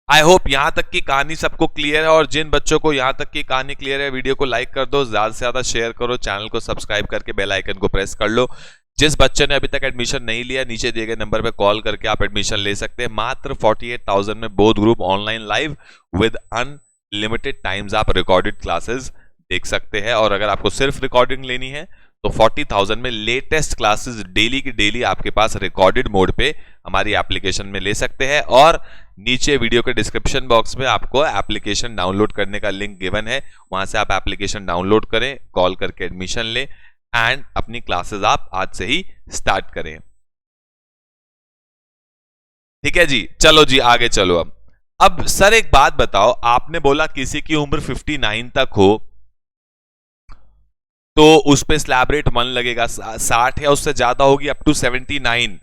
आई होप यहां तक की कहानी सबको क्लियर है, और जिन बच्चों को यहां तक की कहानी क्लियर है, वीडियो को लाइक कर दो, ज्यादा से ज्यादा शेयर करो, चैनल को सब्सक्राइब करके बेल आइकन को प्रेस कर लो। जिस बच्चे ने अभी तक एडमिशन नहीं लिया, नीचे दिए गए नंबर पे कॉल करके आप एडमिशन ले सकते हैं। मात्र 48,000 में both group online live with unlimited times आप रिकॉर्डेड क्लासेस देख सकते हैं। और अगर आपको सिर्फ रिकॉर्डिंग लेनी है तो 40,000 में लेटेस्ट क्लासेस डेली की डेली आपके पास रिकॉर्डेड मोड पे हमारी एप्लीकेशन में ले सकते हैं। और नीचे वीडियो के डिस्क्रिप्शन बॉक्स में आपको एप्लीकेशन डाउनलोड करने का लिंक गिवन है, वहां से आप एप्लीकेशन डाउनलोड करें, कॉल करके एडमिशन लें एंड अपनी क्लासेस आप आज से ही स्टार्ट करें, ठीक है जी? चलो जी आगे चलो। अब सर एक बात बताओ, आपने बोला किसी की उम्र 59 तक हो तो उस पे स्लैब रेट 1 लगेगा, 60 या उससे ज्यादा होगी अप टू 79,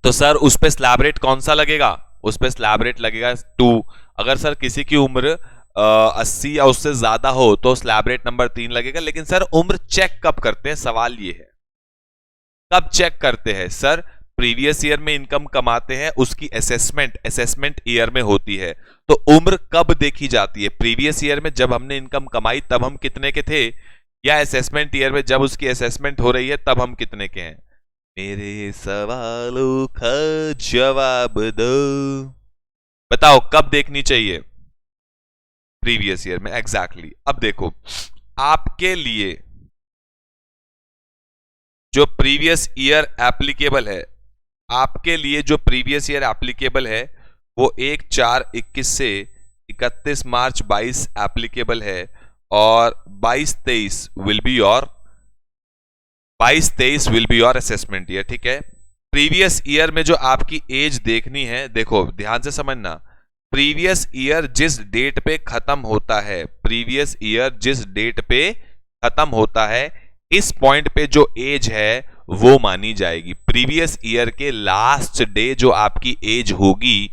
तो सर उस पे स्लैब रेट कौन सा लगेगा? उस पे स्लैब रेट लगेगा 2। अगर सर किसी की उम्र 80 या उससे ज्यादा हो तो स्लैब रेट नंबर 3 लगेगा। लेकिन सर उम्र चेक कब करते हैं, सवाल ये है, कब चेक करते हैं? सर प्रीवियस ईयर में इनकम कमाते हैं, उसकी असेसमेंट ईयर में होती है, तो उम्र कब देखी जाती है? प्रीवियस ईयर में जब हमने इनकम कमाई तब हम कितने के थे, या असेसमेंट ईयर में जब उसकी असेसमेंट हो रही है तब हम कितने के हैं? मेरे सवालों का जवाब दो, बताओ कब देखनी चाहिए? प्रीवियस ईयर में, एग्जैक्टली। अब देखो आपके लिए जो प्रीवियस ईयर एप्लीकेबल है, आपके लिए जो प्रीवियस ईयर एप्लीकेबल है वो 1/4/21 से 31 मार्च 22 एप्लीकेबल है, और 22-23 will be your 22-23 will be your assessment year, ठीक है? प्रीवियस ईयर में जो आपकी एज देखनी है, देखो ध्यान से समझना, प्रीवियस ईयर जिस डेट पे खत्म होता है, प्रीवियस ईयर जिस डेट पे खत्म होता है, इस पॉइंट पे जो एज है वो मानी जाएगी। प्रीवियस ईयर के लास्ट डे जो आपकी एज होगी,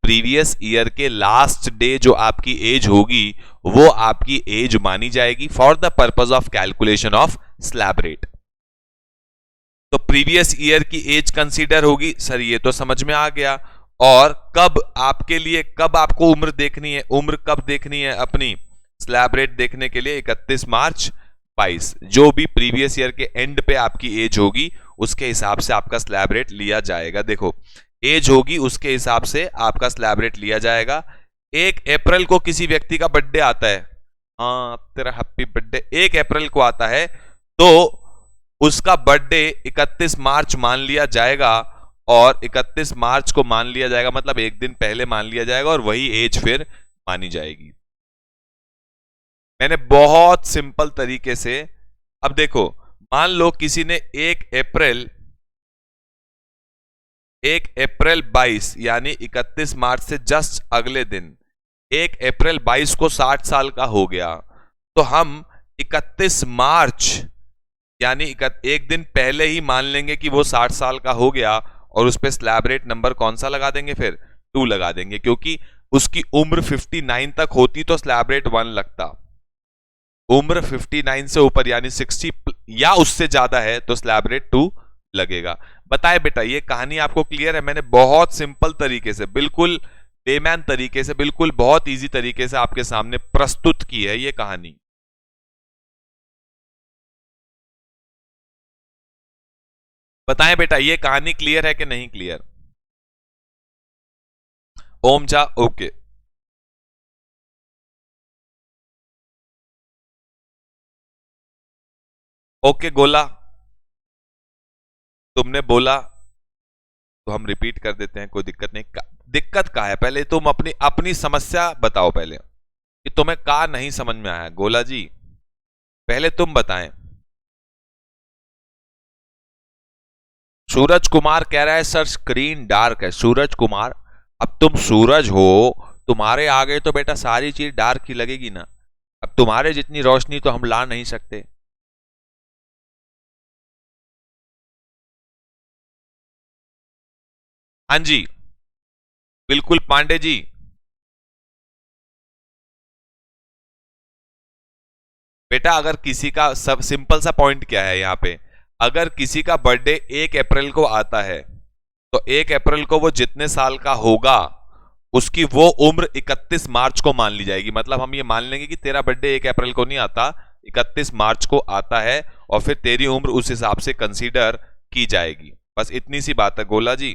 प्रीवियस ईयर के लास्ट डे जो आपकी एज होगी वो आपकी एज मानी जाएगी for the purpose of calculation of slab rate. तो प्रीवियस ईयर की एज कंसीडर होगी सर, ये तो समझ में आ गया। और कब आपके लिए, कब आपको उम्र देखनी है, उम्र कब देखनी है अपनी स्लैब रेट देखने के लिए, 31 मार्च 22, जो भी प्रीवियस ईयर के एंड पे आपकी एज होगी उसके हिसाब से आपका स्लैब रेट लिया जाएगा। देखो एज होगी उसके हिसाब से आपका स्लैब रेट लिया जाएगा। 1 अप्रैल को किसी व्यक्ति का बर्थडे आता है, हाँ तेरा हैप्पी बर्थडे 1 अप्रैल को आता है, तो उसका बर्थडे 31 मार्च मान लिया जाएगा, और 31 मार्च को मान लिया जाएगा मतलब एक दिन पहले मान लिया जाएगा, और वही एज फिर मानी जाएगी। मैंने बहुत सिंपल तरीके से, अब देखो मान लो किसी ने 1 अप्रैल 22 यानी 31 मार्च से जस्ट अगले दिन 1 अप्रैल 22 को 60 साल का हो गया, तो हम 31 मार्च यानी एक दिन पहले ही मान लेंगे कि वो 60 साल का हो गया, और उस पर स्लैब रेट नंबर कौन सा लगा देंगे, फिर 2 लगा देंगे, क्योंकि उसकी उम्र 59 तक होती तो स्लैब रेट 1 लगता। उम्र 59 से ऊपर यानी 60 या उससे ज्यादा है तो स्लैब रेट 2 लगेगा। बताए बेटा ये कहानी आपको क्लियर है? मैंने बहुत सिंपल तरीके से, बिल्कुल बेमैन तरीके से, बिल्कुल बहुत इजी तरीके से आपके सामने प्रस्तुत की है ये कहानी। बताएं बेटा ये कहानी क्लियर है कि नहीं क्लियर? ओम झा ओके। ओके गोला, तुमने बोला तो हम रिपीट कर देते हैं, कोई दिक्कत नहीं। दिक्कत क्या है पहले तुम अपनी अपनी समस्या बताओ पहले, कि तुम्हें क्या नहीं समझ में आया। गोला जी पहले तुम बताएं। सूरज कुमार कह रहा है सर स्क्रीन डार्क है। सूरज कुमार अब तुम सूरज हो, तुम्हारे आगे तो बेटा सारी चीज डार्क ही लगेगी ना। अब तुम्हारे जितनी रोशनी तो हम ला नहीं सकते। हाँ जी बिल्कुल पांडे जी। बेटा अगर किसी का, सब सिंपल सा पॉइंट क्या है यहाँ पे, अगर किसी का बर्थडे 1 अप्रैल को आता है तो 1 अप्रैल को वो जितने साल का होगा उसकी वो उम्र 31 मार्च को मान ली जाएगी। मतलब हम ये मान लेंगे कि तेरा बर्थडे 1 अप्रैल को नहीं आता, 31 मार्च को आता है, और फिर तेरी उम्र उस हिसाब से कंसीडर की जाएगी। बस इतनी सी बात है गोला जी।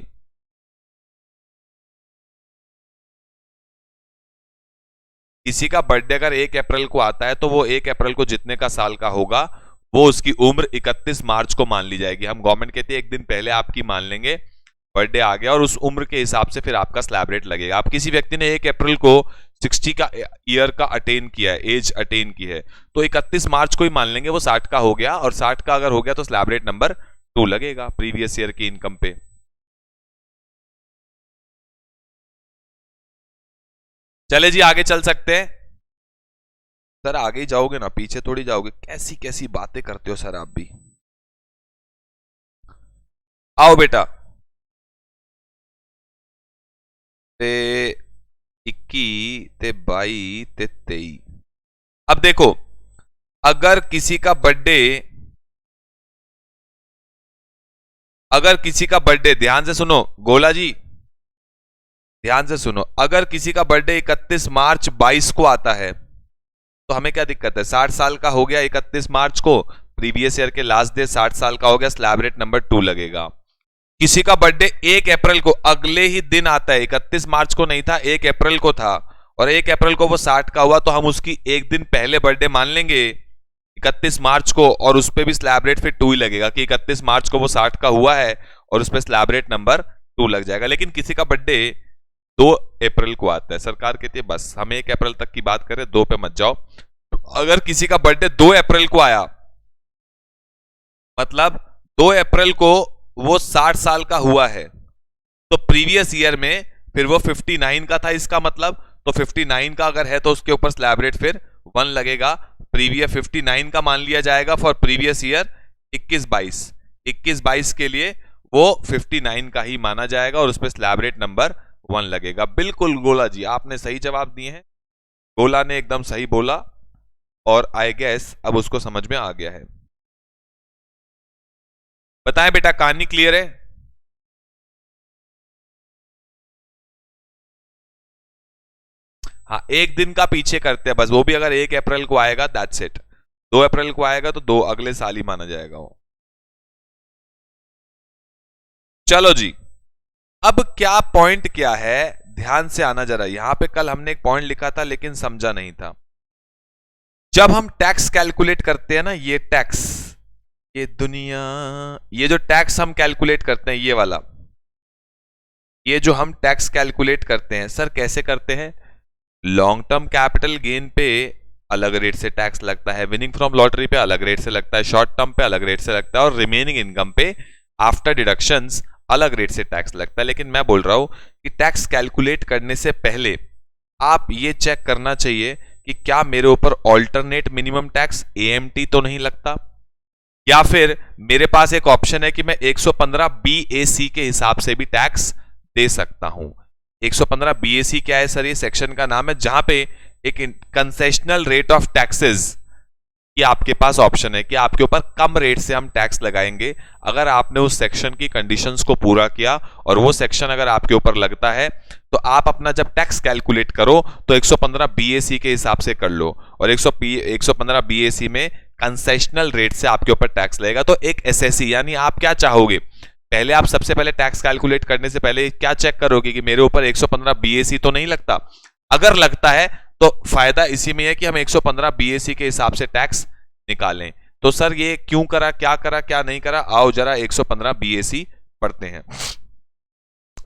किसी का बर्थडे अगर 1 अप्रैल को आता है तो वो 1 अप्रैल को जितने का साल का होगा वो उसकी उम्र 31 मार्च को मान ली जाएगी। हम गवर्नमेंट कहती है एक दिन पहले आपकी मान लेंगे, बर्थडे आ गया, और उस उम्र के हिसाब से फिर आपका स्लैब रेट लगेगा। आप किसी व्यक्ति ने 1 अप्रैल को 60 का ईयर का अटेन किया है, एज अटेन की है, तो 31 मार्च को ही मान लेंगे वो 60 का हो गया, और 60 का अगर हो गया तो स्लैब रेट नंबर 2 लगेगा प्रीवियस ईयर की इनकम पे। चले जी आगे चल सकते हैं। सर आगे ही जाओगे ना, पीछे थोड़ी जाओगे, कैसी कैसी बातें करते हो सर आप भी। आओ बेटा, ते 21 ते 22 ते 23। अब देखो अगर किसी का बर्थडे, अगर किसी का बर्थडे, ध्यान से सुनो गोला जी, ध्यान से सुनो, अगर किसी का बर्थडे 31 मार्च 22 को आता है तो हमें क्या दिक्कत है? 60 साल का हो गया 31 मार्च को, प्रीवियस ईयर के लास्ट डे 60 साल का हो गया, स्लैब रेट नंबर 2 लगेगा। किसी का बर्थडे 1 अप्रैल को अगले ही दिन आता है, 31 मार्च को नहीं था 1 अप्रैल को था, और 1 अप्रैल को वो 60 का हुआ, तो हम उसकी एक दिन पहले बर्थडे मान लेंगे 31 मार्च को, और उस पर भी स्लैब रेट फिर 2 ही लगेगा कि 31 मार्च को वो 60 का हुआ है, और उस पर स्लैब रेट नंबर 2 लग जाएगा। लेकिन किसी का बर्थडे 2 अप्रैल को आता है, सरकार कहती है बस हम 1 अप्रैल तक की बात करें, 2 पे मत जाओ। अगर किसी का बर्थडे 2 अप्रैल को आया, मतलब 2 अप्रैल को वो 60 साल का हुआ है, तो प्रीवियस ईयर में फिर वो 59 का था, इसका मतलब तो 59 का अगर है तो उसके ऊपर स्लैब रेट फिर 1 लगेगा, प्रीवियस 59 का मान लिया जाएगा फॉर प्रीवियस ईयर 21-22 के लिए वो 59 का ही माना जाएगा, और उस पर स्लैब रेट नंबर 1 लगेगा। बिल्कुल गोला जी आपने सही जवाब दिए हैं, गोला ने एकदम सही बोला, और आई गेस अब उसको समझ में आ गया है। बताएं बेटा, कहानी क्लियर है? हाँ, एक दिन का पीछे करते हैं बस, वो भी अगर 1 अप्रैल को आएगा दैट्स इट। 2 अप्रैल को आएगा तो 2 अगले साल ही माना जाएगा वो। चलो जी, अब क्या पॉइंट क्या है, ध्यान से आना जरा। यहां पे कल हमने एक पॉइंट लिखा था लेकिन समझा नहीं था। जब हम टैक्स कैलकुलेट करते हैं ना, ये टैक्स, ये दुनिया, ये जो टैक्स हम कैलकुलेट करते हैं, ये वाला, ये जो हम टैक्स कैलकुलेट करते हैं सर कैसे करते हैं? लॉन्ग टर्म कैपिटल गेन पे अलग रेट से टैक्स लगता है, विनिंग फ्रॉम लॉटरी पे अलग रेट से लगता है, शॉर्ट टर्म पे अलग रेट से लगता है, और रिमेनिंग इनकम पे आफ्टर डिडक्शंस अलग रेट से टैक्स लगता है। लेकिन मैं बोल रहा हूं कि टैक्स कैलकुलेट करने से पहले आप ये चेक करना चाहिए कि क्या मेरे ऊपर ऑल्टरनेट मिनिमम टैक्स AMT तो नहीं लगता, या फिर मेरे पास एक ऑप्शन है कि मैं 115 BAC के हिसाब से भी टैक्स दे सकता हूं। 115 BAC क्या है सर? ये सेक्शन का नाम है जहां पे एक कंसेशनल रेट ऑफ टैक्सेस कि आपके पास ऑप्शन है कि आपके ऊपर कम रेट से हम टैक्स लगाएंगे अगर आपने उस सेक्शन की कंडीशंस को पूरा किया, और वो सेक्शन अगर आपके ऊपर लगता है तो आप अपना जब टैक्स कैलकुलेट करो तो 115 BAC के हिसाब से कर लो, और 115 BAC में कंसेशनल रेट से आपके ऊपर टैक्स लगेगा। तो एक SSE, यानी आप क्या चाहोगे, पहले आप सबसे पहले टैक्स कैलकुलेट करने से पहले क्या चेक करोगे कि मेरे ऊपर 115 BAC तो नहीं लगता। अगर लगता है तो फायदा इसी में है कि हम 115 BAC के हिसाब से टैक्स निकालें। तो सर ये क्यों करा, क्या नहीं करा, आओ जरा 115 BAC पढ़ते हैं।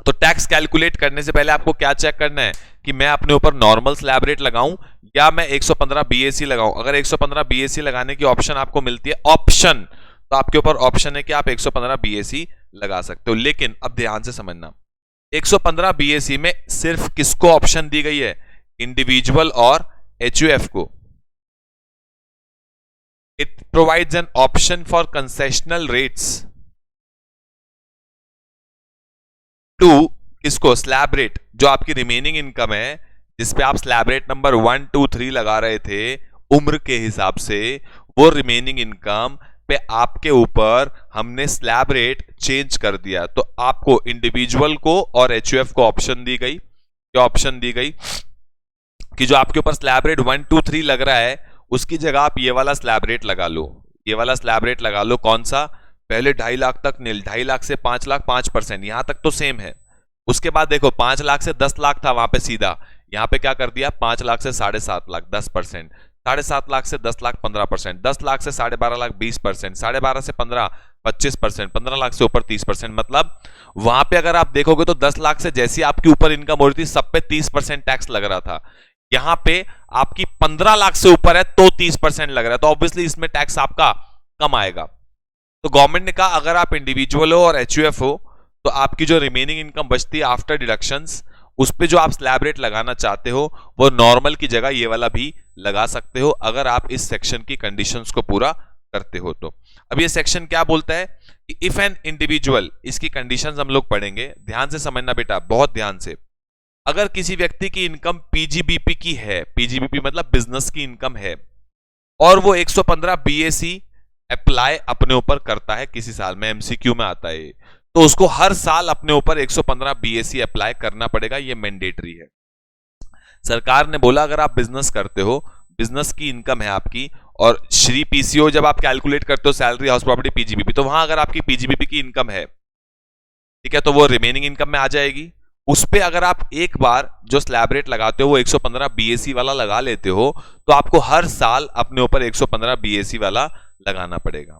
तो टैक्स कैलकुलेट करने से पहले आपको क्या चेक करना है कि मैं अपने ऊपर नॉर्मल स्लैब रेट लगाऊं या मैं 115 BAC लगाऊं। अगर 115 BAC लगाने की ऑप्शन आपको मिलती है, ऑप्शन, तो आपके ऊपर ऑप्शन है कि आप 115 BAC लगा सकते हो। लेकिन अब ध्यान से समझना, 115 BAC में सिर्फ किसको ऑप्शन दी गई है? इंडिविजुअल और HUF को। It provides an option for concessional rates to किसको? स्लैब रेट, जो आपकी रिमेनिंग इनकम है जिसपे आप स्लैब रेट नंबर 1, 2, 3 लगा रहे थे उम्र के हिसाब से, वो रिमेनिंग इनकम पे आपके ऊपर हमने स्लैब रेट चेंज कर दिया। तो आपको इंडिविजुअल को और HUF को ऑप्शन दी गई, क्या ऑप्शन दी गई कि जो आपके ऊपर स्लैब रेट 1, 2, 3 लग रहा है उसकी जगह आप ये वाला स्लैब रेट लगा लो। ये वाला स्लैब रेट लगा लो। कौन सा? पहले 2.5 लाख तक नील, 2.5 लाख से 5 लाख 5%, यहां तक तो सेम है। उसके बाद देखो 5 लाख से 10 लाख था वहां पे सीधा, यहां पे क्या कर दिया? 5 लाख से 7.5 लाख 10%, 7.5 लाख से 10 लाख 15%, 10 लाख से 12.5 लाख 20%, 12.5 से 15 25%, 15 लाख से ऊपर 30%। मतलब वहां पे अगर आप देखोगे तो 10 लाख से जैसी आपकी ऊपर इनकम हो रही थी सब पे 30% टैक्स लग रहा था। यहां पे आपकी 15 लाख से ऊपर है तो 30% लग रहा है, तो ऑब्वियसली इसमें टैक्स आपका कम आएगा। तो गवर्नमेंट ने कहा अगर आप इंडिविजुअल हो और HUF हो तो आपकी जो रिमेनिंग इनकम बचती है आफ्टर डिडक्शंस, उस पे जो आप स्लैब रेट लगाना चाहते हो वो नॉर्मल की जगह ये वाला भी लगा सकते हो अगर आप इस सेक्शन की कंडीशंस को पूरा करते हो। तो अब ये सेक्शन क्या बोलता है कि इफ एन इंडिविजुअल, इसकी कंडीशंस हम लोग पढ़ेंगे, ध्यान से समझना बेटा, बहुत ध्यान से। अगर किसी व्यक्ति की इनकम PGBP की है, PGBP मतलब बिजनेस की इनकम है, और वो 115 BAC अप्लाई अपने ऊपर करता है किसी साल में, MCQ में आता है, तो उसको हर साल अपने ऊपर 115 BAC अप्लाई करना पड़ेगा, ये मैंडेटरी है। सरकार ने बोला अगर आप बिजनेस करते हो, बिजनेस की इनकम है आपकी, और श्री PCO जब आप कैलकुलेट करते हो सैलरी हाउस प्रॉपर्टी PGBP, तो वहां अगर आपकी PGBP की इनकम है, ठीक है, तो वो रिमेनिंग इनकम में आ जाएगी। उस पे अगर आप एक बार जो स्लैब रेट लगाते हो वो 115 BAC वाला लगा लेते हो, तो आपको हर साल अपने ऊपर 115 BAC वाला लगाना पड़ेगा।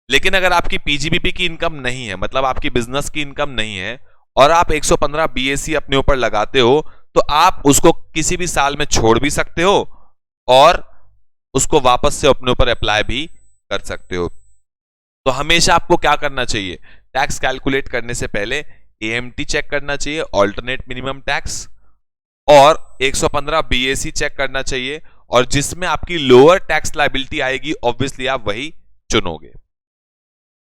लेकिन अगर आपकी PGBP की इनकम नहीं है, मतलब आपकी बिजनेस की इनकम नहीं है, और आप 115 BAC अपने ऊपर लगाते हो, तो आप उसको किसी भी साल में छोड़ भी सकते हो और उसको वापस से अपने ऊपर अप्लाई भी कर सकते हो। तो हमेशा आपको क्या करना चाहिए? टैक्स कैलकुलेट करने से पहले AMT चेक करना चाहिए, ऑल्टरनेट मिनिमम टैक्स, और 115 BAC चेक करना चाहिए, और जिसमें आपकी लोअर टैक्स लायबिलिटी आएगी ऑब्वियसली आप वही चुनोगे।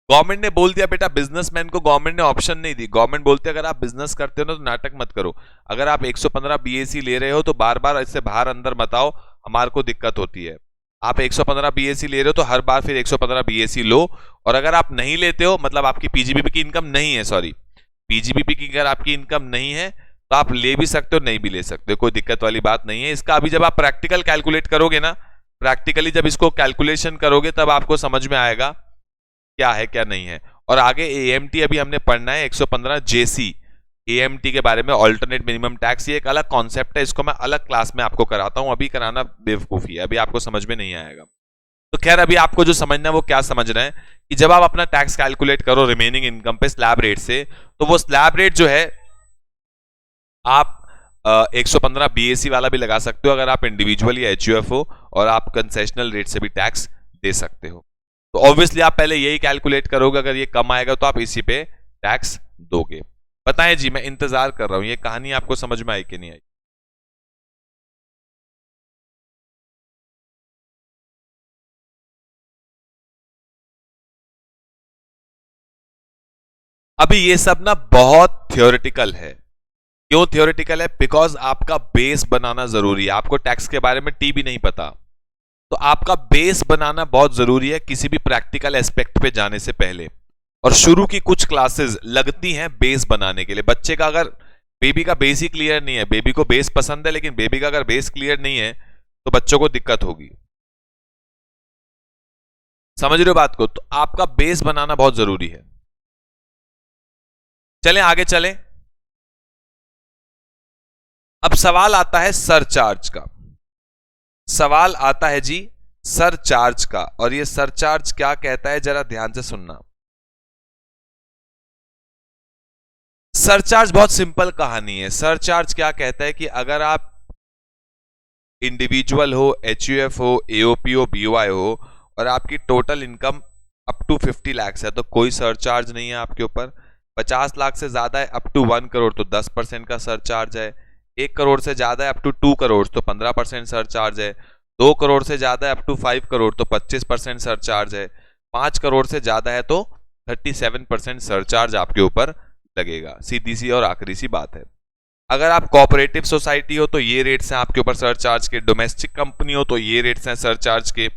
गवर्नमेंट ने बोल दिया बेटा, बिजनेसमैन को गवर्नमेंट ने ऑप्शन नहीं दी। गवर्नमेंट बोलते अगर आप बिजनेस करते हो ना तो नाटक मत करो, अगर आप 115 BAC ले रहे हो तो बार बार इससे बाहर अंदर मत आओ, हमारे को दिक्कत होती है। आप 115 बीएससी ले रहे हो तो हर बार फिर 115 बीएससी लो, और अगर आप नहीं लेते हो, मतलब आपकी पीजीबीपी की इनकम नहीं है, सॉरी, पीजीबीपी की अगर आपकी इनकम नहीं है तो आप ले भी सकते हो, नहीं भी ले सकते हो, कोई दिक्कत वाली बात नहीं है इसका। अभी जब आप प्रैक्टिकल कैलकुलेट करोगे ना, प्रैक्टिकली जब इसको कैलकुलेशन करोगे तब आपको समझ में आएगा क्या है क्या नहीं है। और आगे एएमटी अभी हमने पढ़ना है 115 जेसी, एएमटी के बारे में, ऑल्टरनेट मिनिमम टैक्स, ये एक अलग कॉन्सेप्ट है, इसको मैं अलग क्लास में आपको कराता हूं, अभी कराना बेवकूफी है, अभी आपको समझ में नहीं आएगा। तो खैर अभी आपको जो समझना है वो क्या समझ रहे हैं कि जब आप अपना टैक्स कैलकुलेट करो रिमेनिंग इनकम पे स्लैब रेट से, तो वो स्लैब रेट जो है आप 115 बीएससी वाला भी लगा सकते हो अगर आप इंडिविजुअल या एचयूएफ हो, और आप कंसेशनल रेट से भी टैक्स दे सकते हो। तो ऑब्वियसली आप पहले यही कैलकुलेट करोगे, अगर ये कम आएगा तो आप इसी पे टैक्स दोगे। बताएं जी, मैं इंतजार कर रहा हूं, ये कहानी आपको समझ में आई कि नहीं आई। अभी ये सब ना बहुत थियोरिटिकल है। क्यों थियोरिटिकल है? बिकॉज आपका बेस बनाना जरूरी है। आपको टैक्स के बारे में टी भी नहीं पता, तो आपका बेस बनाना बहुत जरूरी है किसी भी प्रैक्टिकल एस्पेक्ट पे जाने से पहले। और शुरू की कुछ क्लासेस लगती हैं बेस बनाने के लिए। बच्चे का अगर, बेबी का बेस ही क्लियर नहीं है, बेबी को बेस पसंद है लेकिन बेबी का अगर बेस क्लियर नहीं है तो बच्चों को दिक्कत होगी। समझ रहे हो बात को? तो आपका बेस बनाना बहुत जरूरी है। चलें आगे चलें। अब सवाल आता है सरचार्ज का। सवाल आता है जी सरचार्ज का, और ये सरचार्ज क्या कहता है जरा ध्यान से सुनना। सरचार्ज बहुत सिंपल कहानी है। सरचार्ज क्या कहता है कि अगर आप इंडिविजुअल हो, एचयूएफ हो, एओपी हो, बीओआई हो, और आपकी total income up to 50 lakh है तो कोई सरचार्ज नहीं है आपके ऊपर। 50 लाख से ज्यादा है अप टू 1 करोड़ तो 10% का सरचार्ज है। 1 करोड़ से ज्यादा है अप टू 2 करोड़ तो 15% सरचार्ज है। 2 करोड़ से ज्यादा है अप टू 5 करोड़ तो 25% सरचार्ज है। 5 करोड़ से ज्यादा है तो 37% सरचार्ज आपके ऊपर लगेगा। सीधी सी और आखिरी सी बात है। अगर आप कोऑपरेटिव सोसाइटी हो तो ये रेट्स हैं आपके ऊपर सरचार्ज के, डोमेस्टिक कंपनी हो तो ये रेट्स हैं सरचार्ज के,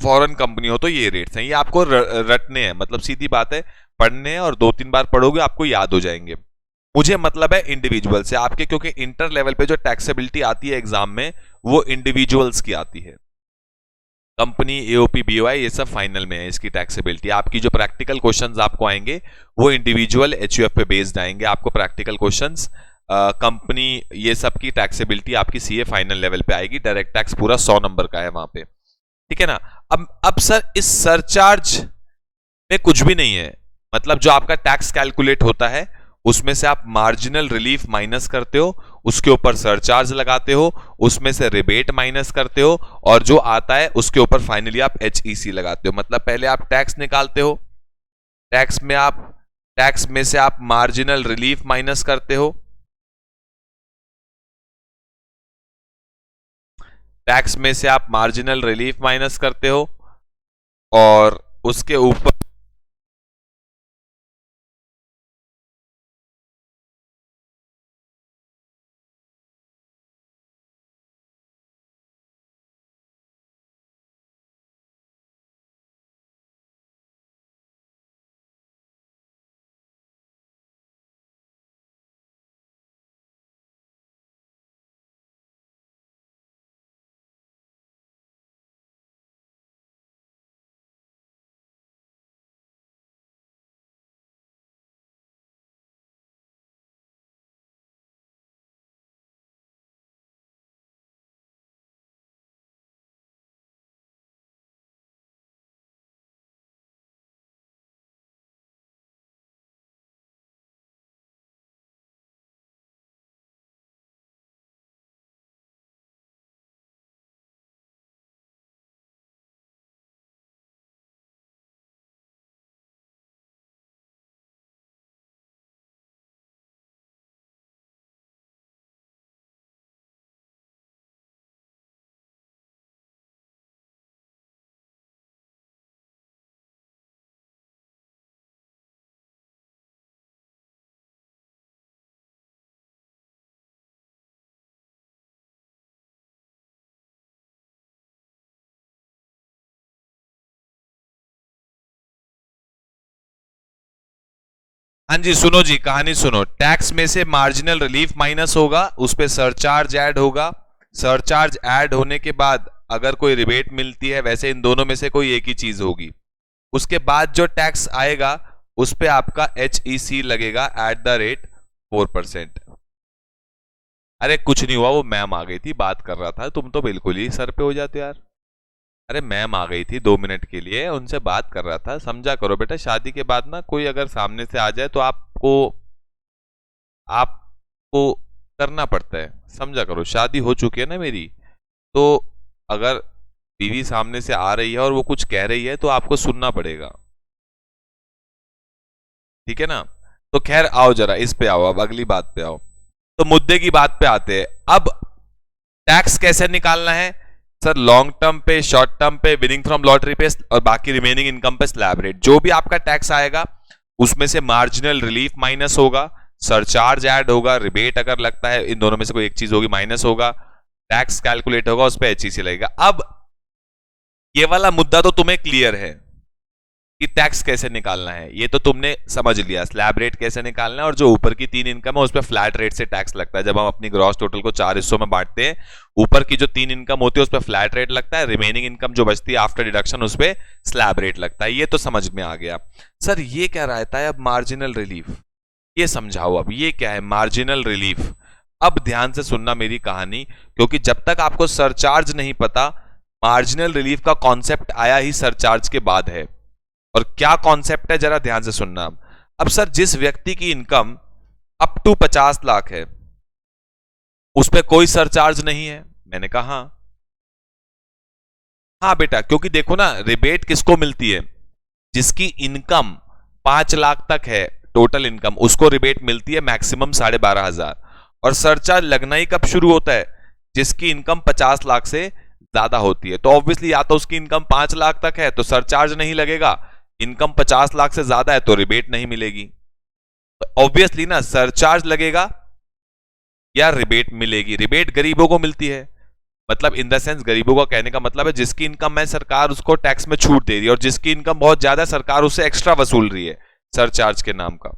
फॉरेन कंपनी हो तो ये रेट्स हैं। ये आपको रटने हैं, मतलब सीधी बात है, पढ़ने हैं और 2-3 बार पढ़ोगे आपको याद हो जाएंगे। मुझे मतलब है इंडिविजुअल से आपके, क्योंकि इंटर लेवल पे जो टैक्सेबिलिटी आती है एग्जाम में वो इंडिविजुअल्स की आती है। कंपनी, एओपी, बीओआई, ये सब फाइनल में है इसकी टैक्सेबिलिटी। आपकी जो प्रैक्टिकल क्वेश्चंस आपको आएंगे वो इंडिविजुअल एचयूएफ पे बेस्ड आएंगे आपको प्रैक्टिकल क्वेश्चंस। कंपनी, ये सब की टैक्सेबिलिटी आपकी सीए फाइनल लेवल पे आएगी। डायरेक्ट टैक्स पूरा 100 नंबर का है वहां पे, ठीक है ना। अब सर इस सरचार्ज में कुछ भी नहीं है, मतलब जो आपका टैक्स कैलकुलेट होता है उसमें से आप मार्जिनल रिलीफ माइनस करते हो, उसके ऊपर सरचार्ज लगाते हो, उसमें से रिबेट माइनस करते हो, और जो आता है उसके ऊपर फाइनली आप एचईसी लगाते हो। मतलब पहले आप टैक्स निकालते हो, टैक्स में आप, टैक्स में से आप मार्जिनल रिलीफ माइनस करते हो, टैक्स में से आप मार्जिनल रिलीफ माइनस करते हो, और उसके ऊपर हाँ जी, सुनो जी, कहानी सुनो। टैक्स में से मार्जिनल रिलीफ माइनस होगा, उस पे सरचार्ज ऐड होगा। सरचार्ज ऐड होने के बाद अगर कोई रिबेट मिलती है, वैसे इन दोनों में से कोई एक ही चीज होगी। उसके बाद जो टैक्स आएगा उस पे आपका HEC लगेगा एट द रेट 4%। अरे कुछ नहीं हुआ, वो मैम आ गई थी, बात कर रहा था। तुम तो बिल्कुल ही सर पे हो जाते हो यार। अरे मैम आ गई थी 2 मिनट के लिए, उनसे बात कर रहा था। समझा करो बेटा, शादी के बाद ना कोई अगर सामने से आ जाए तो आपको आपको करना पड़ता है। समझा करो, शादी हो चुकी है ना मेरी, तो अगर बीवी सामने से आ रही है और वो कुछ कह रही है तो आपको सुनना पड़ेगा, ठीक है ना। तो खैर आओ जरा इस पे आओ, अब अगली बात पे आओ। तो मुद्दे की बात पे आते हैं। अब टैक्स कैसे निकालना है सर? लॉन्ग टर्म पे, शॉर्ट टर्म पे, विनिंग फ्रॉम लॉटरी पे और बाकी रिमेनिंग इनकम पे स्लैब रेट। जो भी आपका टैक्स आएगा उसमें से मार्जिनल रिलीफ माइनस होगा, सरचार्ज ऐड होगा, रिबेट अगर लगता है, इन दोनों में से कोई एक चीज होगी, माइनस होगा, टैक्स कैलकुलेट होगा, उस पर HEC लगेगा। अब ये वाला मुद्दा तो तुम्हें क्लियर है कि टैक्स कैसे निकालना है, ये तो तुमने समझ लिया। स्लैब रेट कैसे निकालना है, और जो ऊपर की 3 इनकम है उस पर फ्लैट रेट से टैक्स लगता है। जब हम अपनी ग्रॉस टोटल को 4 हिस्सों में बांटते हैं, ऊपर की जो 3 इनकम होती है उस पर फ्लैट रेट लगता है, रिमेनिंग इनकम जो बचती है आफ्टर डिडक्शन उस पर स्लैब रेट लगता है। ये तो समझ में आ गया। सर ये क्या रहता है अब मार्जिनल रिलीफ, ये समझाओ। अब ये क्या है मार्जिनल रिलीफ? अब ध्यान से सुनना मेरी कहानी, क्योंकि जब तक आपको सरचार्ज नहीं पता, मार्जिनल रिलीफ का कॉन्सेप्ट आया ही सरचार्ज के बाद है। और क्या कॉन्सेप्ट है जरा ध्यान से सुनना। अब सर जिस व्यक्ति की इनकम अप टू 50 लाख है उस पर कोई सरचार्ज नहीं है, मैंने कहा हाँ बेटा, क्योंकि देखो ना, रिबेट किसको मिलती है? जिसकी इनकम 5 लाख तक है टोटल इनकम, उसको रिबेट मिलती है मैक्सिमम 12,500। और सरचार्ज लगना ही कब शुरू होता है? जिसकी इनकम 50 लाख से ज्यादा होती है। तो ऑब्वियसली या तो उसकी इनकम 5 लाख तक है तो सरचार्ज नहीं लगेगा, इनकम 50 लाख से ज्यादा है तो रिबेट नहीं मिलेगी। तो ऑब्वियसली ना सरचार्ज लगेगा या रिबेट मिलेगी। रिबेट गरीबों को मिलती है, मतलब इन द सेंस गरीबों का कहने का मतलब है जिसकी इनकम है सरकार उसको टैक्स में छूट दे रही है, और जिसकी इनकम बहुत ज्यादा सरकार उससे एक्स्ट्रा वसूल रही है सरचार्ज के नाम का।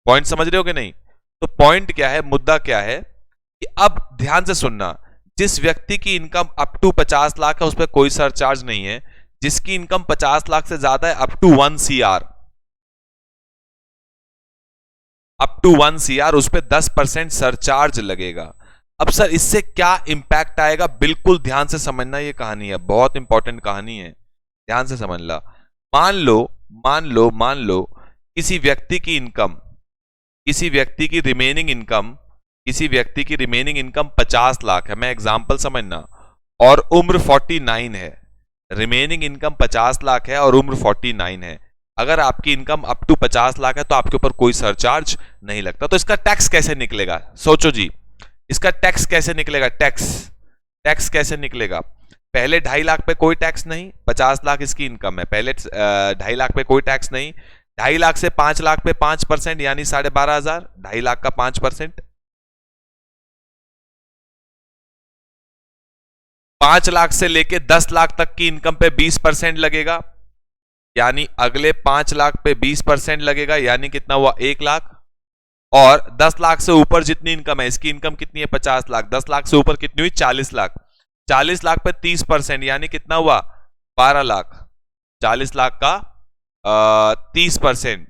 पॉइंट समझ रहे हो कि नहीं? तो पॉइंट क्या है, मुद्दा क्या है कि अब ध्यान से सुनना, जिस व्यक्ति की इनकम अप टू 50 लाख है उस पर कोई सरचार्ज नहीं है। जिसकी इनकम 50 लाख से ज्यादा है, up to 1 CR, up to 1 CR, उस पर 10% सरचार्ज लगेगा। अब सर इससे क्या इंपैक्ट आएगा, बिल्कुल ध्यान से समझना, ये कहानी है बहुत इंपॉर्टेंट कहानी है, ध्यान से समझ ला। मान लो किसी व्यक्ति की इनकम, किसी व्यक्ति की रिमेनिंग इनकम, किसी व्यक्ति की रिमेनिंग इनकम 50 लाख है, मैं एग्जांपल समझना, और उम्र 49 है। रिमेनिंग इनकम 50 लाख है और उम्र 49 है। अगर आपकी इनकम अप टू 50 लाख है तो आपके ऊपर कोई सरचार्ज नहीं लगता। तो इसका टैक्स कैसे निकलेगा? सोचो जी, इसका टैक्स कैसे निकलेगा? टैक्स कैसे निकलेगा? पहले 2.5 लाख पे कोई टैक्स नहीं, 50 लाख इसकी इनकम है, पहले 2.5 लाख पे कोई टैक्स नहीं। 2.5 लाख से 5 लाख पे 5% यानी 12,500, 2.5 लाख का 5%। 5 लाख से लेके 10 लाख तक की इनकम पे 20% लगेगा, यानी अगले 5 लाख पे 20% लगेगा, यानी कितना हुआ? 1 लाख। और 10 लाख से ऊपर जितनी इनकम है, इसकी इनकम कितनी है? 50 लाख। 10 लाख से ऊपर कितनी हुई? 40 लाख। 40 लाख पे 30% यानी कितना हुआ? 12 लाख। 40 लाख का 30%,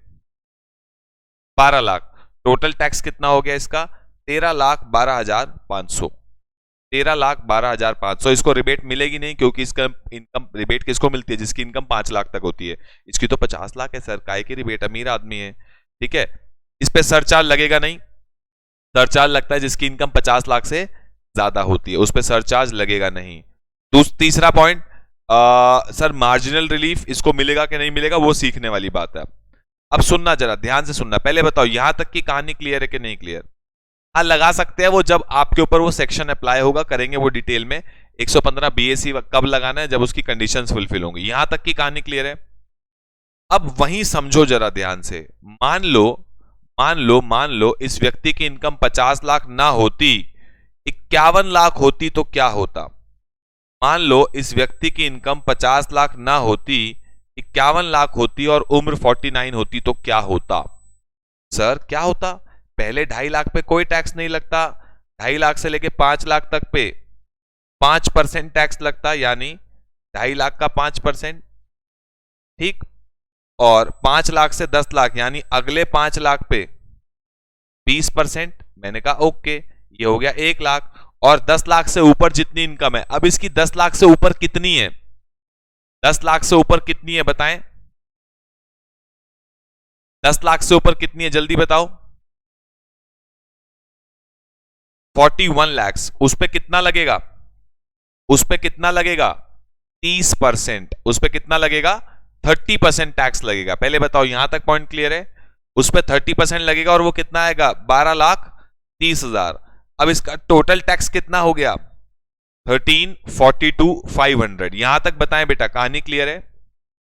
12 लाख। टोटल टैक्स कितना हो गया इसका? 13,12,500। 13,12,500। इसको रिबेट मिलेगी नहीं, क्योंकि इसका इनकम रिबेट किसको मिलती है? जिसकी इनकम 5 लाख तक होती है। इसकी तो 50 लाख है सर, काय की रिबेट, अमीर आदमी है, ठीक है। इस पे सरचार्ज लगेगा नहीं, सरचार्ज लगता है जिसकी इनकम 50 लाख से ज्यादा होती है, उस पर सरचार्ज लगेगा नहीं। तीसरा पॉइंट, सर मार्जिनल रिलीफ इसको मिलेगा कि नहीं मिलेगा, वो सीखने वाली बात है। अब सुनना, जरा ध्यान से सुनना। पहले बताओ यहां तक की कहानी क्लियर है कि नहीं क्लियर? हाँ लगा सकते हैं, वो जब आपके ऊपर वो सेक्शन अप्लाई होगा, करेंगे वो डिटेल में। 115 BAC कब लगाना है? जब उसकी कंडीशंस फुलफिल होंगी। यहां तक की कहानी क्लियर है? अब वहीं समझो जरा ध्यान से। मान लो इस व्यक्ति की इनकम 50 लाख ना होती, 51 लाख होती तो क्या होता? मान लो इस व्यक्ति की इनकम 50 लाख ना होती, 51 लाख होती और उम्र 49 होती तो क्या होता? सर क्या होता, पहले 2.5 लाख पे कोई टैक्स नहीं लगता, 2.5 लाख से लेके 5 लाख तक पे 5% टैक्स लगता, यानी 2.5 लाख का 5%, ठीक। और 5 लाख से 10 लाख यानी अगले 5 लाख पे 20%। मैंने कहा ओके, ये हो गया 1 लाख। और 10 लाख से ऊपर जितनी इनकम है, अब इसकी 10 लाख से ऊपर कितनी है, 10 लाख से ऊपर कितनी है बताएं, 10 लाख से ऊपर कितनी है जल्दी बताओ। 41 लाख। उस पे कितना लगेगा, उस पे कितना लगेगा 30%। उस पे कितना लगेगा 30% टैक्स लगेगा। पहले बताओ, यहां तक पॉइंट क्लियर है। उस पे 30% लगेगा और वो कितना आएगा 12,30,000। अब इसका टोटल टैक्स कितना हो गया 13,42,500। यहां तक बताएं बेटा, कहानी क्लियर है।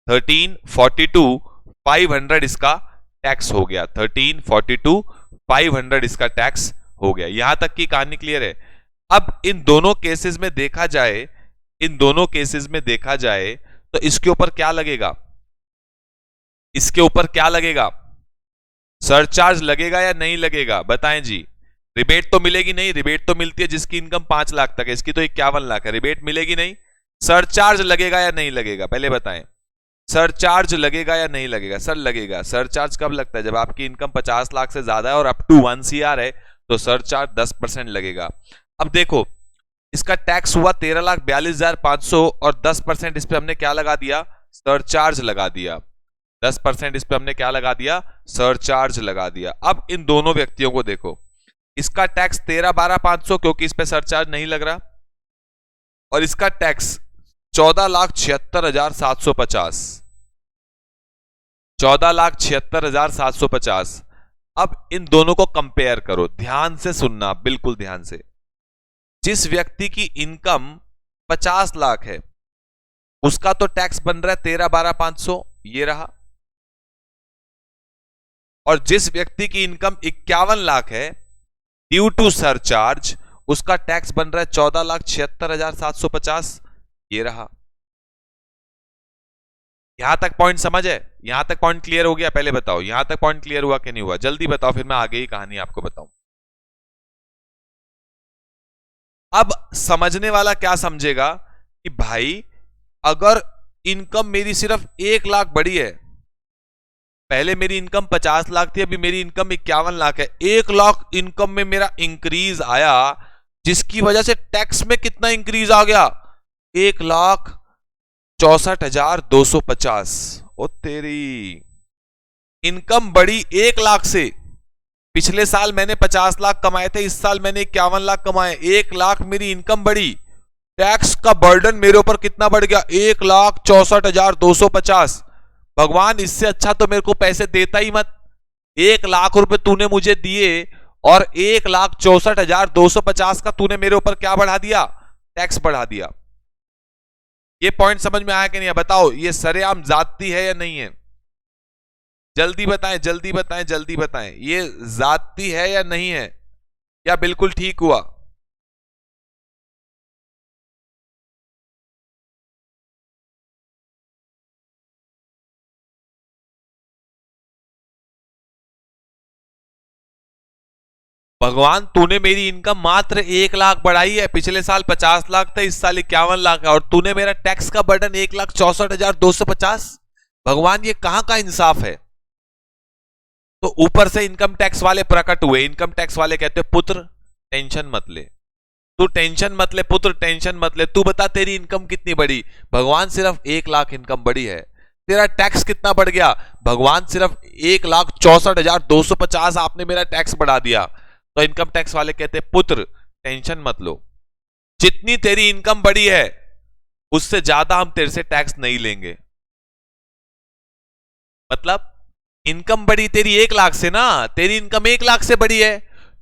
13,42,500 इसका टैक्स हो गया, 13,42,500 इसका टैक्स हो गया। यहां तक की कहानी क्लियर है। अब इन दोनों केसेस में देखा जाए, इन दोनों केसेस में देखा जाए तो इसके ऊपर क्या लगेगा, इसके ऊपर क्या लगेगा, सरचार्ज लगेगा या नहीं लगेगा बताएं जी। रिबेट तो मिलेगी नहीं, रिबेट तो मिलती है जिसकी इनकम 5 लाख तक है, इसकी तो 51 लाख है, रिबेट मिलेगी नहीं। सरचार्ज लगेगा या नहीं लगेगा पहले बताएं, सरचार्ज लगेगा या नहीं लगेगा। सर लगेगा। सरचार्ज कब लगता है, जब आपकी इनकम 50 लाख से ज्यादा है और अप टू 1 CR है तो सरचार्ज 10% लगेगा। अब देखो, इसका टैक्स हुआ 13,42,500 और 10% इस पे हमने क्या लगा दिया, सरचार्ज लगा दिया। 10% इस पे हमने क्या लगा दिया, सरचार्ज लगा दिया। अब इन दोनों व्यक्तियों को देखो, इसका टैक्स 13,12,500 क्योंकि इस पे सरचार्ज नहीं लग रहा, और इसका टैक्स 14,76,750, 14,76,750। अब इन दोनों को कंपेयर करो, ध्यान से सुनना, बिल्कुल ध्यान से। जिस व्यक्ति की इनकम 50 लाख है उसका तो टैक्स बन रहा है 13,12,500, ये रहा। और जिस व्यक्ति की इनकम 51 लाख है, ड्यू टू सरचार्ज उसका टैक्स बन रहा है 14,76,750, ये रहा। यहां तक पॉइंट समझ है, यहां तक पॉइंट क्लियर हो गया। पहले बताओ यहां तक पॉइंट क्लियर हुआ कि नहीं हुआ, जल्दी बताओ, फिर मैं आगे ही कहानी आपको बताऊं। अब समझने वाला क्या समझेगा कि भाई अगर इनकम मेरी सिर्फ 1 लाख बढ़ी है, पहले मेरी इनकम 50 लाख थी, अभी मेरी इनकम 51 लाख है, 1 लाख इनकम में मेरा इंक्रीज आया, जिसकी वजह से टैक्स में कितना इंक्रीज आ गया 1,64,250। ओ तेरी, इनकम बढ़ी 1 लाख से। पिछले साल मैंने 50 लाख कमाए थे, इस साल मैंने 51 लाख कमाए, 1 लाख मेरी इनकम बढ़ी, टैक्स का बर्डन मेरे ऊपर कितना बढ़ गया 1,64,250। भगवान इससे अच्छा तो मेरे को पैसे देता ही मत। 1 लाख रुपए तूने मुझे दिए और 1,64,250 का तूने मेरे ऊपर क्या बढ़ा दिया, टैक्स बढ़ा दिया। ये पॉइंट समझ में आया कि नहीं, बताओ ये सरेआम जाती है या नहीं है, जल्दी बताएं जल्दी बताएं जल्दी बताएं, ये जाती है या नहीं है, या बिल्कुल ठीक हुआ। भगवान तूने मेरी इनकम मात्र 1 लाख बढ़ाई है, पिछले साल 50 लाख था, इस साल 51 लाख है, और तूने मेरा टैक्स का बर्डन 1,64,250। भगवान ये कहां का इंसाफ है। तो ऊपर से इनकम टैक्स वाले प्रकट हुए। इनकम टैक्स वाले कहते पुत्र टेंशन मत ले, तू टेंशन मत ले पुत्र, टेंशन मत ले, तू बता तेरी इनकम कितनी बढ़ी। भगवान सिर्फ 1 लाख इनकम बढ़ी है, तेरा टैक्स कितना बढ़ गया। भगवान सिर्फ 1,64,250 आपने मेरा टैक्स बढ़ा दिया। तो इनकम टैक्स वाले कहते पुत्र टेंशन मत लो, जितनी तेरी इनकम बढ़ी है उससे ज्यादा हम तेरे से टैक्स नहीं लेंगे। मतलब इनकम बढ़ी तेरी 1 लाख से ना, तेरी इनकम 1 लाख से बढ़ी है,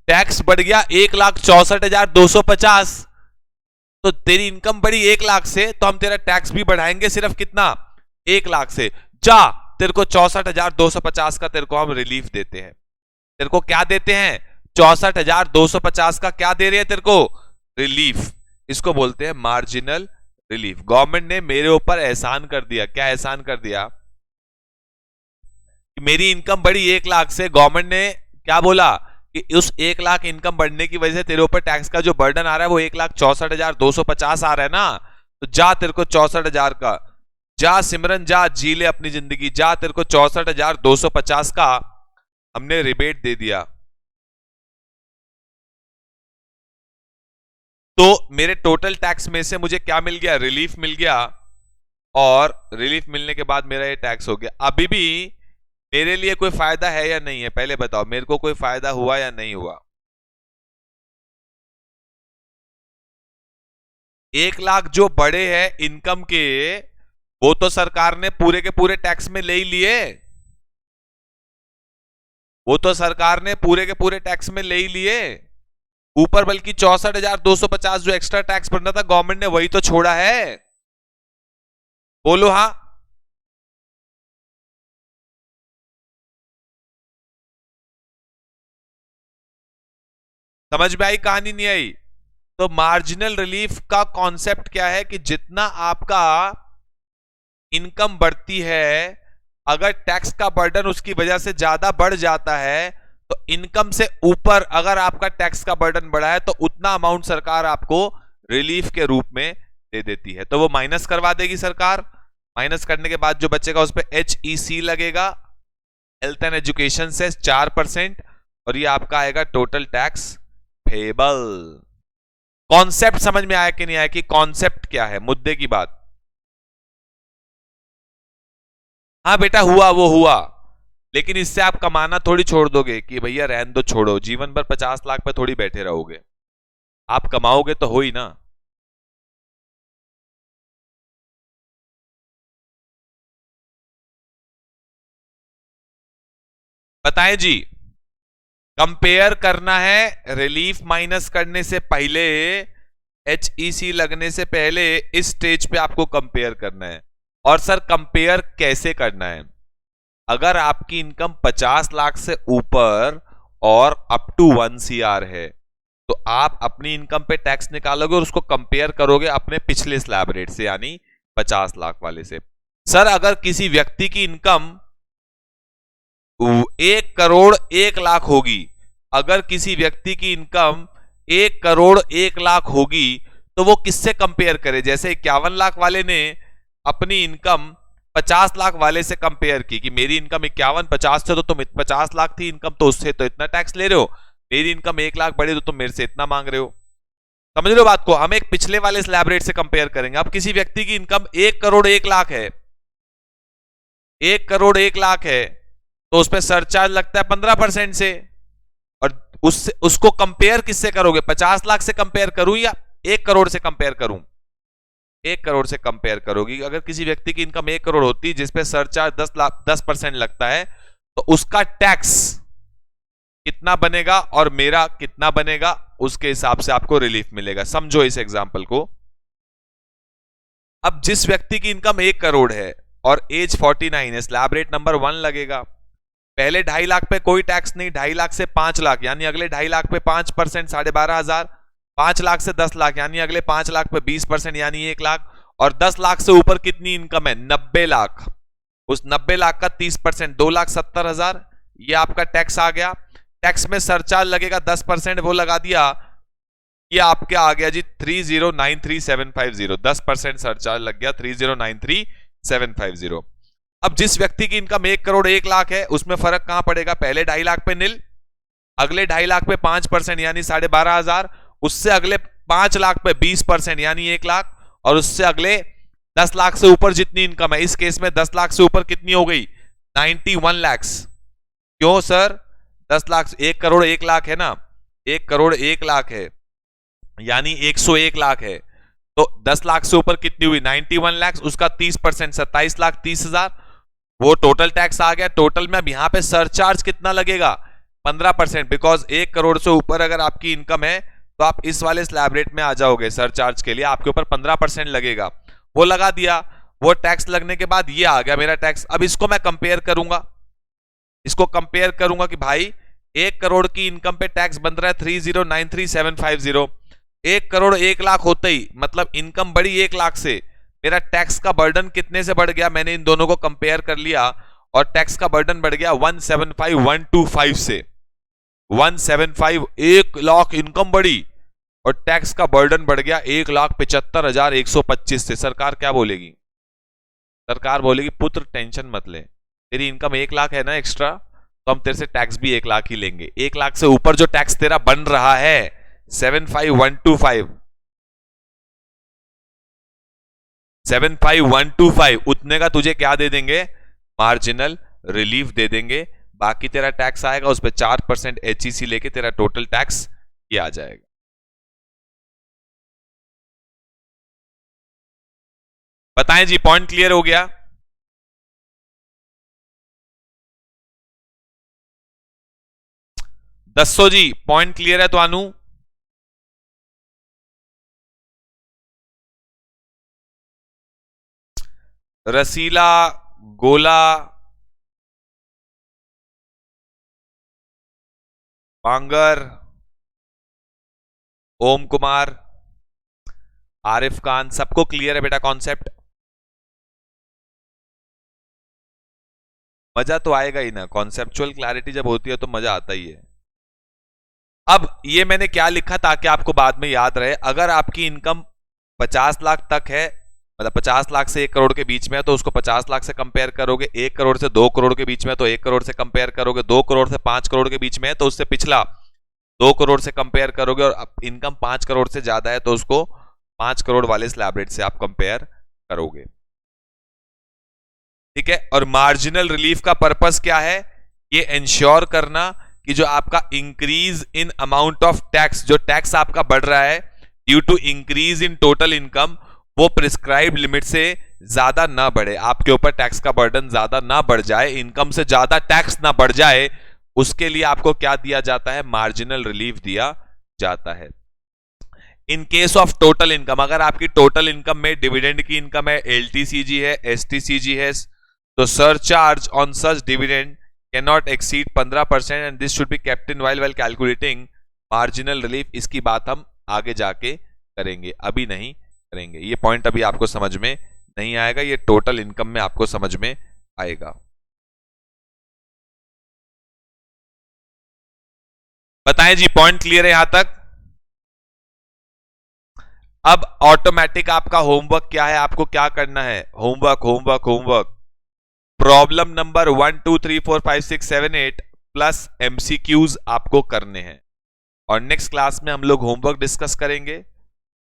टैक्स बढ़ गया 1,64,250। तो तेरी इनकम बढ़ी 1 लाख से, तो हम तेरा टैक्स भी बढ़ाएंगे सिर्फ कितना 1 लाख से। जा, तेरे को 64,250 का तेरे को हम रिलीफ देते हैं। तेरे को क्या देते हैं 64,250 का क्या दे रहे हैं तेरे को, रिलीफ। इसको बोलते हैं मार्जिनल रिलीफ। गवर्नमेंट ने मेरे ऊपर एहसान कर दिया। क्या एहसान कर दिया, मेरी इनकम बढ़ी 1 लाख से, गवर्नमेंट ने क्या बोला कि उस 1 लाख इनकम बढ़ने की वजह से तेरे ऊपर टैक्स का जो बर्डन आ रहा है वो 1,64,250 आ रहा है ना, तो जा तेरे को 64,000 का, जा सिमरन जा जी ले अपनी जिंदगी, जा तेरे को 64,250 का हमने रिबेट दे दिया। तो मेरे टोटल टैक्स में से मुझे क्या मिल गया, रिलीफ मिल गया, और रिलीफ मिलने के बाद मेरा ये टैक्स हो गया। अभी भी मेरे लिए कोई फायदा है या नहीं है, पहले बताओ मेरे को कोई फायदा हुआ या नहीं हुआ? 1 लाख जो बड़े हैं इनकम के, वो तो सरकार ने पूरे के पूरे टैक्स में ले ही लिए, वो तो सरकार ने पूरे के पूरे टैक्स में ले ही लिए। ऊपर बल्कि 64,250 जो एक्स्ट्रा टैक्स बनना था गवर्नमेंट ने वही तो छोड़ा है। बोलो हाँ। समझ में आई कहानी, नहीं आई? तो मार्जिनल रिलीफ का कॉन्सेप्ट क्या है कि जितना आपका इनकम बढ़ती है, अगर टैक्स का बर्डन उसकी वजह से ज्यादा बढ़ जाता है, तो इनकम से ऊपर अगर आपका टैक्स का बर्डन बढ़ा है तो उतना अमाउंट सरकार आपको रिलीफ के रूप में दे देती है। तो वो माइनस करवा देगी सरकार, माइनस करने के बाद जो बचेगा उस पर HEC लगेगा, हेल्थ एंड एजुकेशन से 4%, और ये आपका आएगा टोटल टैक्स पेबल। कॉन्सेप्ट समझ में आया कि नहीं आया, कि कॉन्सेप्ट क्या है, मुद्दे की बात? हाँ बेटा हुआ, वो हुआ, लेकिन इससे आप कमाना थोड़ी छोड़ दोगे कि भैया रहन दो छोड़ो, जीवन भर 50 लाख पे थोड़ी बैठे रहोगे, आप कमाओगे तो हो ही ना। बताएं जी, कंपेयर करना है रिलीफ माइनस करने से पहले, HEC लगने से पहले इस स्टेज पे आपको कंपेयर करना है। और सर कंपेयर कैसे करना है? अगर आपकी इनकम 50 लाख से ऊपर और अप टू 1 CR है, तो आप अपनी इनकम पे टैक्स निकालोगे और उसको कंपेयर करोगे अपने पिछले स्लैब रेट से, यानी 50 लाख वाले से। सर अगर किसी व्यक्ति की इनकम 1,01,00,000 होगी, अगर किसी व्यक्ति की इनकम 1,01,00,000 होगी, तो वो किससे कंपेयर करे? जैसे 51 लाख वाले ने अपनी इनकम 50 लाख वाले से कंपेयर की कि मेरी इनकम 51-50 से तो तुम 50 लाख थी इनकम, तो उससे तो इतना टैक्स ले रहे हो, मेरी इनकम 1 लाख बढ़ी तो तुम मेरे से इतना मांग रहे हो। समझ रहे हो बात को? हम एक पिछले वाले स्लैब रेट से कंपेयर करेंगे। अब किसी व्यक्ति की इनकम 1,01,00,000 है, 1,01,00,000 है, तो उस पर सरचार्ज लगता है 15% से, और उसको कंपेयर किससे करोगे? 50 लाख से कंपेयर करूं या 1 करोड़ से कंपेयर करूं? 1 करोड़ से कंपेयर करोगी। अगर किसी व्यक्ति की इनकम 1 करोड़ होती है जिसपे सरचार्ज 10% लगता है, तो उसका टैक्स कितना बनेगा और मेरा कितना बनेगा, उसके हिसाब से आपको रिलीफ मिलेगा। समझो इस एग्जांपल को। अब जिस व्यक्ति की इनकम 1 करोड़ है और एज 49 है, स्लैब रेट नंबर 1 लगेगा। पहले 2.5 लाख पे कोई टैक्स नहीं, 2.5 लाख से 5 लाख यानी अगले 2.5 लाख पे 5%, 12,500, 5 लाख से 10 लाख यानी अगले 5 लाख पे 20% यानी 1 लाख, और 10 लाख से ऊपर कितनी इनकम है? 90 लाख। उस 90 लाख का 30% 2,70,000, ये आपका टैक्स आ गया। टैक्स में सरचार्ज लगेगा 10%, वो लगा दिया, ये आपके आ गया जी 30,93,750, 10% सरचार्ज लग गया 30,93,750। अब जिस व्यक्ति की इनकम 1,01,00,000 है, उसमें फर्क कहां पड़ेगा? पहले 2.5 लाख पे निल, अगले 2.5 लाख पे 5% यानी 12,500, उससे अगले 5 लाख पे 20% यानी 1 लाख, और उससे अगले 10 लाख से ऊपर जितनी इनकम है, इस केस में 10 लाख से ऊपर कितनी हो गई? 91 लाख। क्यों सर? 10 लाख, 1,01,00,000 है ना, 1,01,00,000 है यानी 101 लाख है, तो 10 लाख से ऊपर कितनी हुई? 91 लाख, उसका 30% 27,30,000, वो टोटल टैक्स आ गया। टोटल में अब यहां पे सरचार्ज कितना लगेगा? 15%, बिकॉज 1 करोड़ से ऊपर अगर आपकी इनकम है तो आप इस वाले स्लैब रेट में आ जाओगे सरचार्ज के लिए, आपके ऊपर 15% लगेगा, वो लगा दिया। वो टैक्स लगने के बाद ये आ गया मेरा टैक्स। अब इसको मैं कंपेयर करूंगा, इसको कंपेयर करूंगा कि भाई 1 करोड़ की इनकम पे टैक्स बन रहा है 30,93,750, 1 करोड़ 1 लाख होते ही, मतलब इनकम बढ़ी 1 लाख से, मेरा टैक्स का बर्डन कितने से बढ़ गया? मैंने इन दोनों को कंपेयर कर लिया और टैक्स का बर्डन बढ़ गया 175,125 से 175, 1 लाख इनकम बढ़ी और टैक्स का बर्डन बढ़ गया 1,75,125 से। सरकार क्या बोलेगी? सरकार बोलेगी पुत्र टेंशन मत ले, तेरी इनकम 1 लाख है ना एक्स्ट्रा, तो हम तेरे से टैक्स भी 1 लाख ही लेंगे। 1 लाख से ऊपर जो टैक्स तेरा बन रहा है 75,125 उतने का तुझे क्या दे देंगे? मार्जिनल रिलीफ दे देंगे। बाकी तेरा टैक्स आएगा, उस पर 4% HEC लेके तेरा टोटल टैक्स किया जाएगा। बताएं जी, पॉइंट क्लियर हो गया? दसो जी, पॉइंट क्लियर है तो अनु? रसीला, गोला, पांगर, ओम कुमार, आरिफ खान, सबको क्लियर है बेटा कॉन्सेप्ट? मजा तो आएगा ही ना, कॉन्सेप्चुअल क्लैरिटी जब होती है तो मजा आता ही है। अब ये मैंने क्या लिखा ताकि आपको बाद में याद रहे, अगर आपकी इनकम 50 लाख तक है, मतलब 50 लाख से 1 करोड़ के बीच में है तो उसको 50 लाख से कंपेयर करोगे, 1 करोड़ से 2 करोड़ के बीच में है तो 1 करोड़ से कंपेयर करोगे, 2 करोड़ से 5 करोड़ के बीच में है तो उससे पिछला 2 करोड़ से कंपेयर करोगे, और इनकम 5 करोड़ से ज्यादा है तो उसको 5 करोड़ वाले स्लैब रेट से आप कंपेयर करोगे। ठीक है, और मार्जिनल रिलीफ का पर्पस क्या है? ये इंश्योर करना कि जो आपका increase in amount of tax, जो टैक्स आपका बढ़ रहा है due to increase in total income, वो प्रिस्क्राइब्ड लिमिट से ज्यादा ना बढ़े, आपके ऊपर टैक्स का बर्डन ज्यादा ना बढ़ जाए, इनकम से ज्यादा टैक्स ना बढ़ जाए, उसके लिए आपको क्या दिया जाता है? मार्जिनल रिलीफ दिया जाता है। In case of total income, अगर आपकी टोटल इनकम में डिविडेंड की इनकम है, LTCG है, STCG है, तो surcharge on such dividend cannot exceed 15% and this should be kept in while calculating marginal relief। इसकी बात हम आगे जाके करेंगे, अभी नहीं करेंगे। ये पॉइंट अभी आपको समझ में नहीं आएगा, ये टोटल इनकम में आपको समझ में आएगा। बताएं जी, पॉइंट क्लियर है यहां तक? अब ऑटोमेटिक आपका होमवर्क क्या है, आपको क्या करना है? Homework homework homework, problem number 1 2 3 4 5 6 7 8 plus MCQs आपको करने हैं, और नेक्स्ट क्लास में हम लोग होमवर्क डिस्कस करेंगे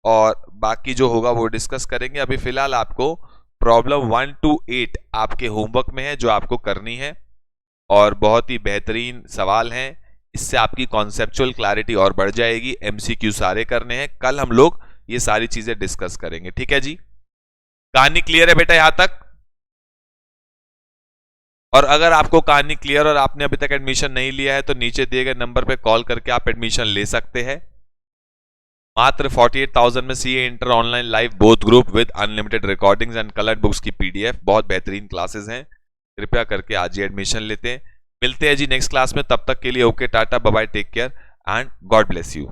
और बाकी जो होगा वो डिस्कस करेंगे। अभी फिलहाल आपको प्रॉब्लम 1 to 8 आपके होमवर्क में है जो आपको करनी है, और बहुत ही बेहतरीन सवाल हैं, इससे आपकी कॉन्सेप्चुअल क्लैरिटी और बढ़ जाएगी। MCQ सारे करने हैं, कल हम लोग ये सारी चीजें डिस्कस करेंगे। ठीक है जी, कहानी क्लियर है बेटा यहां तक? और अगर आपको कहानी क्लियर और आपने अभी तक एडमिशन नहीं लिया है तो नीचे दिए गए नंबर पे कॉल करके आप एडमिशन ले सकते हैं। मात्र 48,000 में CA inter online live both group with unlimited recordings and coloured books की PDF, बहुत बेहतरीन क्लासेस हैं, कृपया करके आज ही एडमिशन लेते हैं। मिलते हैं जी नेक्स्ट क्लास में, तब तक के लिए okay, tata bye bye, take care and God bless you.